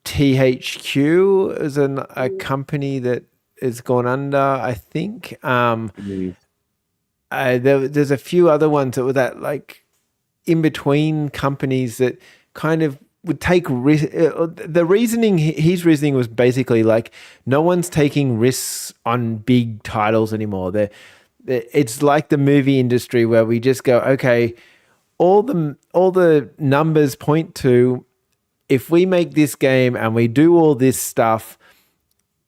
THQ as a company that has gone under. I think there's a few other ones that were that like in between companies that kind of would take risk. The reasoning, his reasoning was basically like no one's taking risks on big titles anymore. It's like the movie industry where we just go, okay, all the numbers point to if we make this game and we do all this stuff,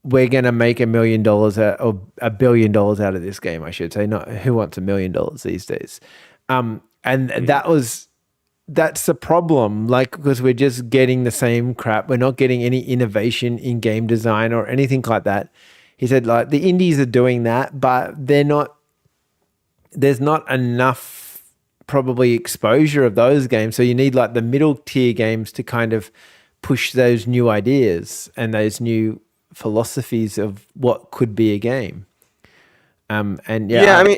we're gonna make $1 million or $1 billion out of this game. I should say, not who wants $1 million these days. And that was that's the problem. Like, because we're just getting the same crap. We're not getting any innovation in game design or anything like that. He said, like, the indies are doing that, but they're not, there's not enough probably exposure of those games. So you need like the middle tier games to kind of push those new ideas and those new philosophies of what could be a game. And yeah, I mean,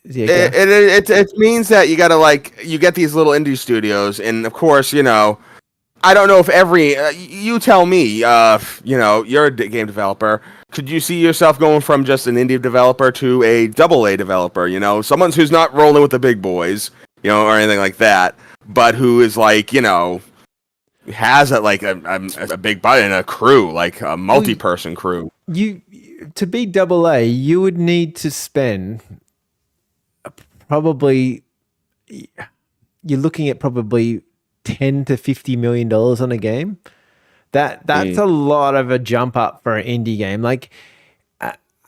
it means that you gotta like you get these little indie studios, and of course, I don't know if every you tell me, you're a game developer. Could you see yourself going from just an indie developer to a double A developer? Someone who's not rolling with the big boys, or anything like that, but who is like, has a big body and a crew, like a multi-person crew. You to be double A, you would need to spend probably, you're looking at probably $10 to $50 million on a game. That's a lot of a jump up for an indie game. Like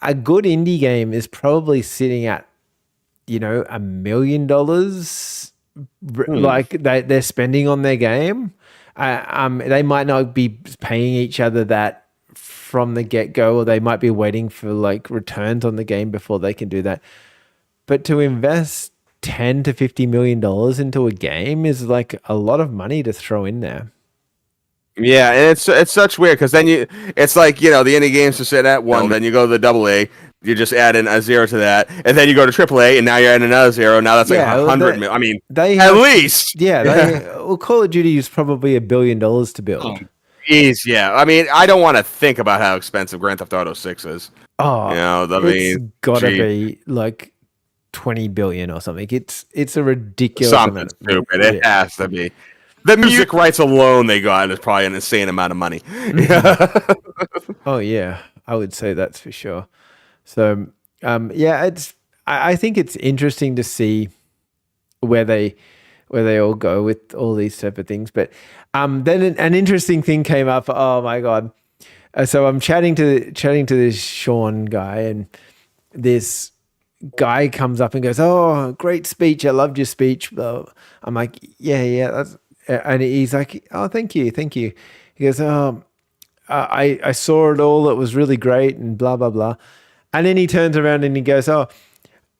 a good indie game is probably sitting at, $1 million. Like they're spending on their game. They might not be paying each other that from the get-go, or they might be waiting for like returns on the game before they can do that. But to invest $10 to $50 million into a game is like a lot of money to throw in there. Yeah, and it's such weird because then it's like the indie games are sitting at 1, then you go to the double A, you just add in a 0 to that, and then you go to triple A, and now you're adding another 0. Now that's like 100 million. I mean, at least. Yeah, Call of Duty is probably $1 billion to build. Jeez, yeah. I mean, I don't want to think about how expensive Grand Theft Auto 6 is. Oh, it's gotta be like 20 billion or something. It's a ridiculous amount. Stupid. It has to be. The music rights alone they got is probably an insane amount of money. Oh yeah, I would say that's for sure. So I think it's interesting to see where they all go with all these type of things. But then an interesting thing came up. Oh my god! So I'm chatting to this Sean guy, and this guy comes up and goes, "Oh, great speech! I loved your speech." I'm like, "Yeah, that's." And he's like, "Oh, thank you." He goes, "Oh, I saw it all. It was really great," and blah blah blah. And then he turns around and he goes, "Oh,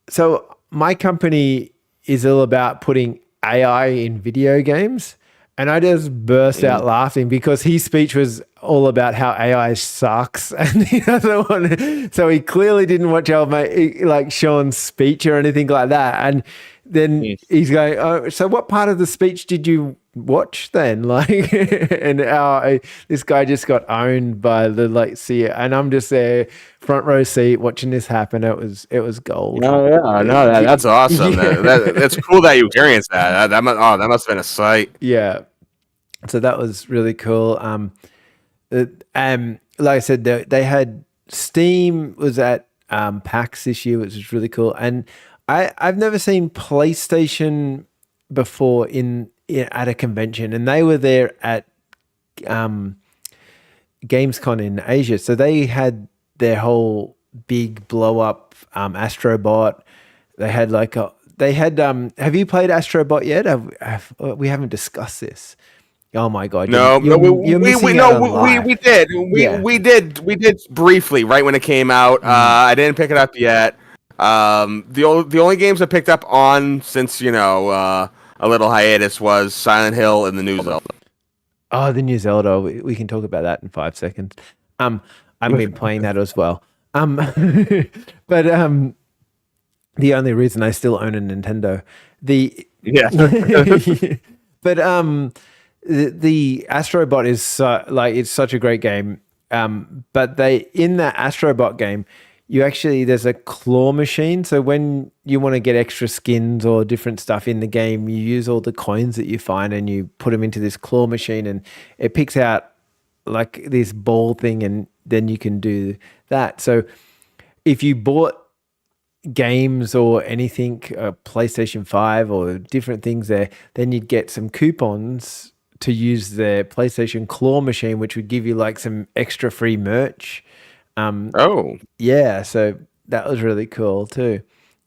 so my company is all about putting AI in video games." And I just burst out laughing because his speech was all about how AI sucks, and he doesn't want. So he clearly didn't watch like Sean's speech or anything like that. And then he's going, "Oh, so what part of the speech did you watch then?" Like, and this guy just got owned by the CEO, and I'm just there, front row seat, watching this happen. It was gold. That's awesome. Yeah. It's cool that you experienced that. That must have been a sight. Yeah. So that was really cool. Like I said, they had Steam was at PAX this year, which was really cool. And I've never seen PlayStation before at a convention, and they were there at Gamescom in Asia. So they had their whole big blow up Astrobot. They had have you played Astrobot yet? We haven't discussed this. Oh my god! We did briefly right when it came out. I didn't pick it up yet. The only games I picked up on since a little hiatus was Silent Hill and the new Zelda. Oh, the new Zelda. We can talk about that in 5 seconds. I've been playing that as well. But the only reason I still own a Nintendo, but the Astrobot is it's such a great game. But in that Astrobot game, there's a claw machine. So when you want to get extra skins or different stuff in the game, you use all the coins that you find and you put them into this claw machine, and it picks out like this ball thing, and then you can do that. So if you bought games or anything, PlayStation 5 or different things there, then you'd get some coupons to use the PlayStation claw machine, which would give you like some extra free merch. Yeah, so that was really cool too.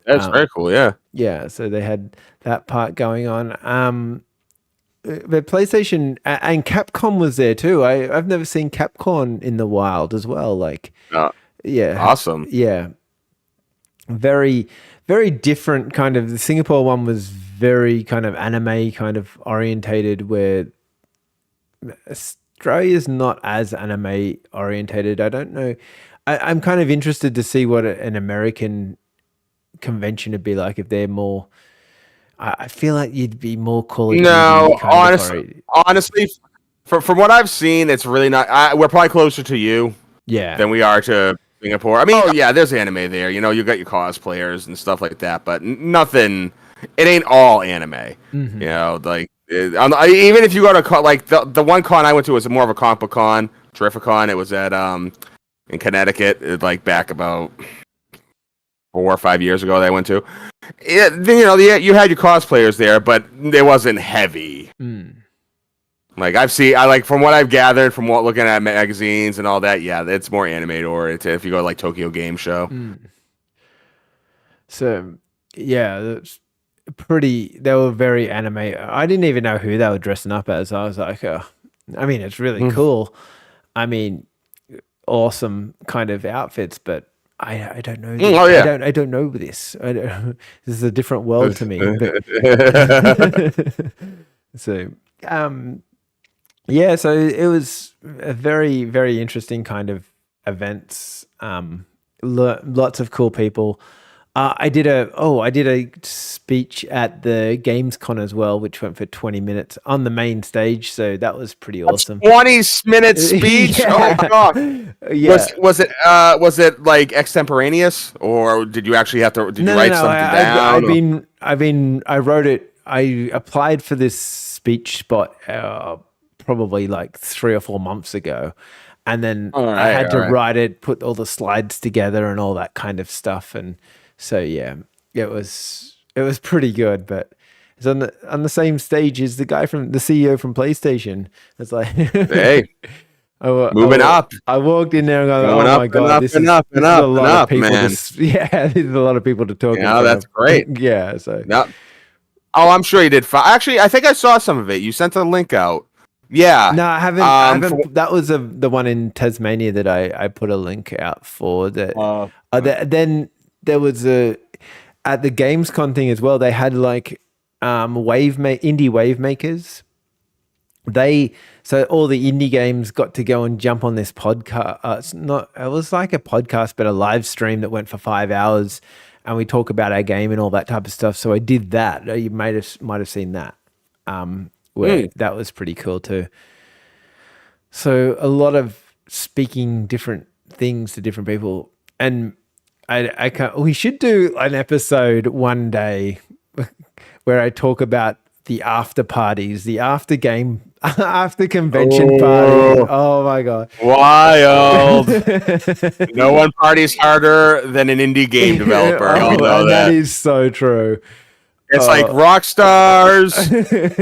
That's very cool. Yeah. Yeah, so they had that part going on. But PlayStation and Capcom was there too. I've never seen Capcom in the wild as well. Like, Uh, yeah, awesome. yeah, very, very different kind of. The Singapore one was very kind of anime kind of orientated, where Australia's not as anime orientated. I don't know. I'm kind of interested to see what an American convention would be like if they're more. I feel like you'd be more Call of No, Duty kind of honestly, from what I've seen, it's really not. We're probably closer to you Yeah. than we are to Singapore. I mean, yeah, there's anime there. You know, you got your cosplayers and stuff like that, but nothing. It ain't all anime. You know, like even if you go to like the one con I went to was more of a comic book con, Terrificon. It was at in Connecticut, like back about 4 or 5 years ago that I went to. You know, you had your cosplayers there, but it wasn't heavy. Like I like from what I've gathered from looking at magazines and all that. Yeah, it's more anime oriented. If you go to like Tokyo Game Show, so yeah, that's pretty. They were very anime. I didn't even know who they were dressing up as. I was like, I mean, it's really cool. I mean, awesome kind of outfits, but I don't know. This. Oh yeah, I don't know this. This is a different world to me. So yeah, so it was a very, very interesting kind of events. Lots of cool people. I did a speech at the Gamescom as well, which went for 20 minutes on the main stage. So that was pretty awesome. 20-minute speech. Yeah. Oh god. Yeah. Was it like extemporaneous, or did you actually have to? Did you write something down? I wrote it. I applied for this speech spot probably like 3 or 4 months ago, and then I had to write it, put all the slides together, and all that kind of stuff. And so yeah, it was pretty good. But it's on the same stage as the guy from the CEO from PlayStation. It's like, hey. Moving up. I walked in there and go, "Oh my god, this is a lot of people." Yeah, there's a lot of people to talk. Yeah, that's great. Yeah, so. Yep. Oh, I'm sure you did. Actually, I think I saw some of it. You sent a link out. Yeah. No, I haven't. That was the one in Tasmania that I put a link out for. That. Then there was at the Gamescom thing as well. They had like indie wave makers. So all the indie games got to go and jump on this podcast. It was like a podcast, but a live stream that went for 5 hours, and we talk about our game and all that type of stuff. So I did that. You might have seen that. Where that was pretty cool too. So a lot of speaking different things to different people, and we should do an episode one day where I talk about the after parties, the after convention party. Oh my god, wild! No one parties harder than an indie game developer. I'll know that is so true. It's like rock stars,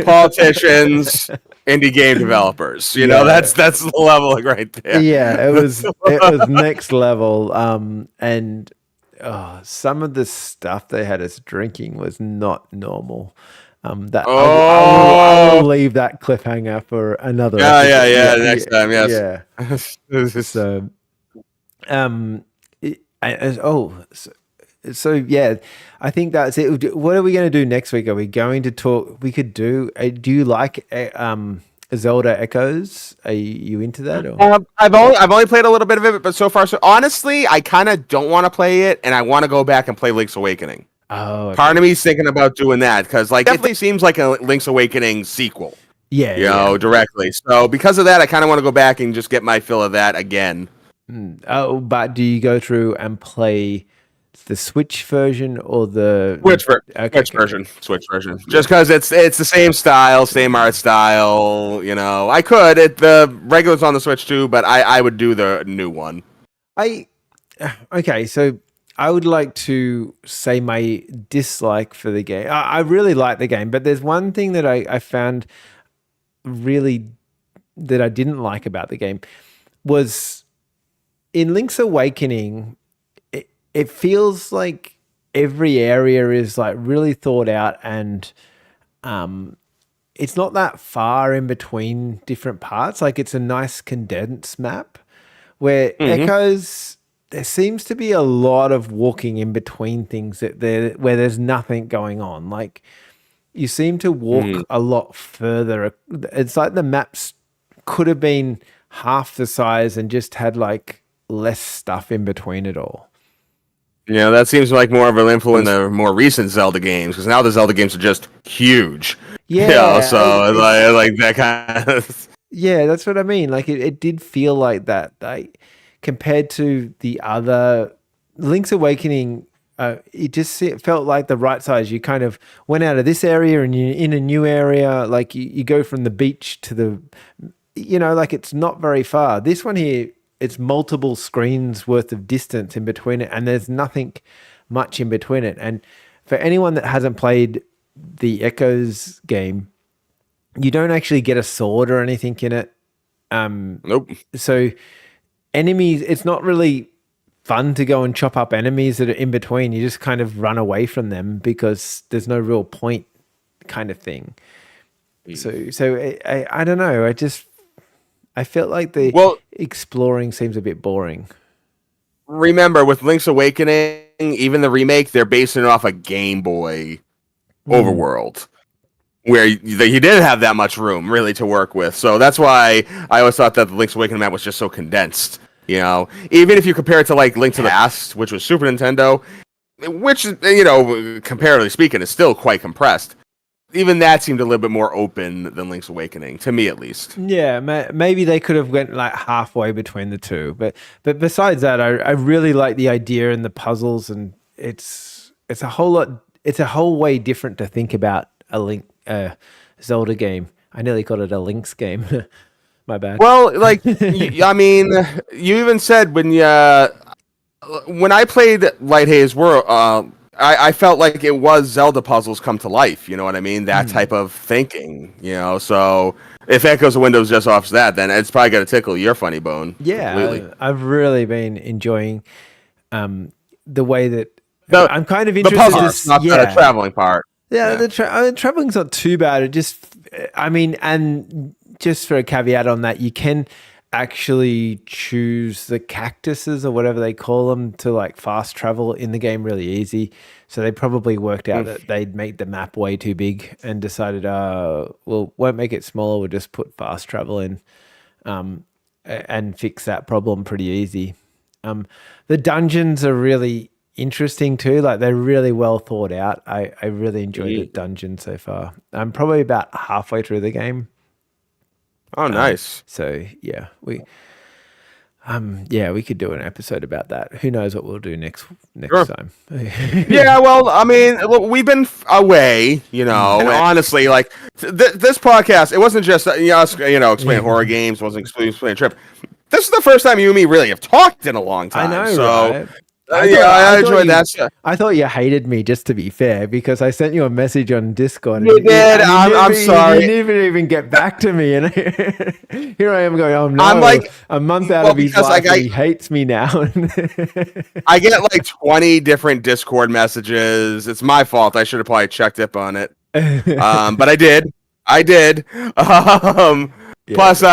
politicians, indie game developers. You know, that's the level right there. Yeah, it was next level. And some of the stuff they had us drinking was not normal. I will leave that cliffhanger for another. Yeah. Next time, yes. Yeah. So yeah, I think that's it. What are we going to do next week? Are we going to talk? We could do. Do you like Zelda Echoes? Are you into that? Or? I've only played a little bit of it, but so far, so honestly, I kind of don't want to play it, and I want to go back and play Link's Awakening. Oh, okay. Part of me's thinking about doing that because, like, it definitely seems like a Link's Awakening sequel. Yeah, you know, directly. So because of that, I kind of want to go back and just get my fill of that again. Oh, but do you go through and play the Switch version or the Switch version? Just because it's the same style, same art style. You know, I could. The regular's on the Switch too, but I would do the new one. Okay, so I would like to say my dislike for the game. I really like the game, but there's one thing that I found really that I didn't like about the game was in Link's Awakening. It feels like every area is like really thought out, and it's not that far in between different parts. Like it's a nice condensed map. Where Echoes, there seems to be a lot of walking in between things where there's nothing going on. Like you seem to walk a lot further. It's like the maps could have been half the size and just had like less stuff in between it all. Yeah, that seems like more of an influence in the more recent Zelda games, because now the Zelda games are just huge. Yeah, you know, so like that kind of. Yeah, that's what I mean. Like it did feel like that. Like compared to the other Link's Awakening, it felt like the right size. You kind of went out of this area and you're in a new area. Like you go from the beach to the, like it's not very far. This one here, it's multiple screens worth of distance in between it, and there's nothing much in between it. And for anyone that hasn't played the Echoes game, you don't actually get a sword or anything in it. Nope. So enemies, it's not really fun to go and chop up enemies that are in between. You just kind of run away from them because there's no real point, kind of thing. So I don't know. I felt like the exploring seems a bit boring. Remember, with Link's Awakening, even the remake, they're basing it off a Game Boy overworld, where he didn't have that much room really to work with. So that's why I always thought that the Link's Awakening map was just so condensed. Even if you compare it to like Link to the Past, which was Super Nintendo, which comparatively speaking is still quite compressed. Even that seemed a little bit more open than Link's Awakening, to me at least. Yeah, maybe they could have went like halfway between the two. But besides that, I really like the idea and the puzzles, and it's a whole lot. It's a whole way different to think about a Zelda game. I nearly called it a Link's game. My bad. Well, like I mean, you even said when I played Light Haze World. I felt like it was Zelda puzzles come to life. You know what I mean? That type of thinking. So if Echoes of Windows just offers that, then it's probably going to tickle your funny bone. Yeah, I've really been enjoying the way that I'm kind of interested. The puzzles, not the traveling part. Yeah, the traveling's not too bad. It just, and just for a caveat on that, you can actually choose the cactuses or whatever they call them to like fast travel in the game really easy. So they probably worked out that they'd make the map way too big and decided, won't make it smaller. We'll just put fast travel in and fix that problem pretty easy. The dungeons are really interesting too. Like they're really well thought out. I really enjoyed the dungeon so far. I'm probably about halfway through the game. Oh, nice. So yeah, we could do an episode about that. Who knows what we'll do next time? Yeah, well, I mean, look, we've been away, and honestly, like this podcast, it wasn't just us, explaining horror games, it wasn't explaining Trip. This is the first time you and me really have talked in a long time. I know, so. Right? I enjoyed that stuff. I thought you hated me, just to be fair, because I sent you a message on Discord. You did. I'm sorry. You didn't even get back to me, and here I am going. Oh no! I'm like a month out of his life, he hates me now. I get like 20 different Discord messages. It's my fault. I should have probably checked up on it. But I did. Plus,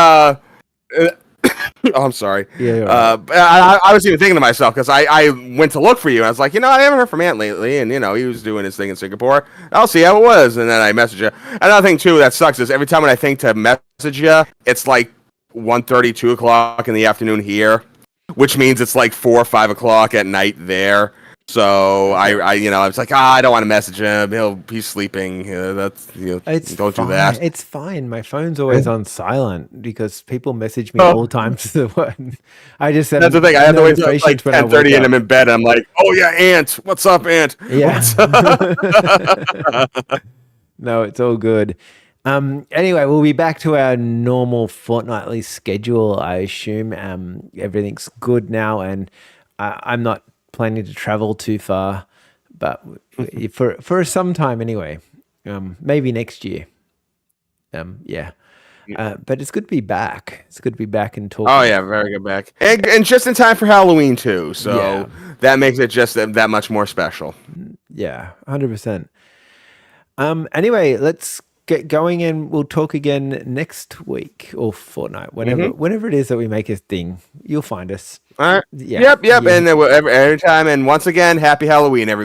I'm sorry. Yeah. Right. I was even thinking to myself because I went to look for you. And I was like, I haven't heard from Ant lately, and he was doing his thing in Singapore. I'll see how it was, and then I message you. Another thing too that sucks is every time when I think to message you, it's like 1:30, 2 o'clock in the afternoon here, which means it's like 4 or 5 o'clock at night there. So I was like, I don't want to message him. He's sleeping. Don't do that. It's fine. My phone's always on silent because people message me all the time to the one. I just said that's the thing. I have to wait till like 10:30 and I'm in bed. And I'm like, oh yeah, Ant. What's up, Ant? Yeah. No, it's all good. Anyway, we'll be back to our normal fortnightly schedule. I assume everything's good now, and I'm not planning to travel too far, but for some time anyway, maybe next year. Yeah. But it's good to be back. It's good to be back and talking. Oh yeah, very good back, and just in time for Halloween too. So Yeah. that makes it just that much more special. Yeah, 100%. Anyway, let's get going, and we'll talk again next week or fortnight, whenever it is that we make a thing. You'll find us. All right. Yeah. Yep. And every time. And once again, happy Halloween, everybody.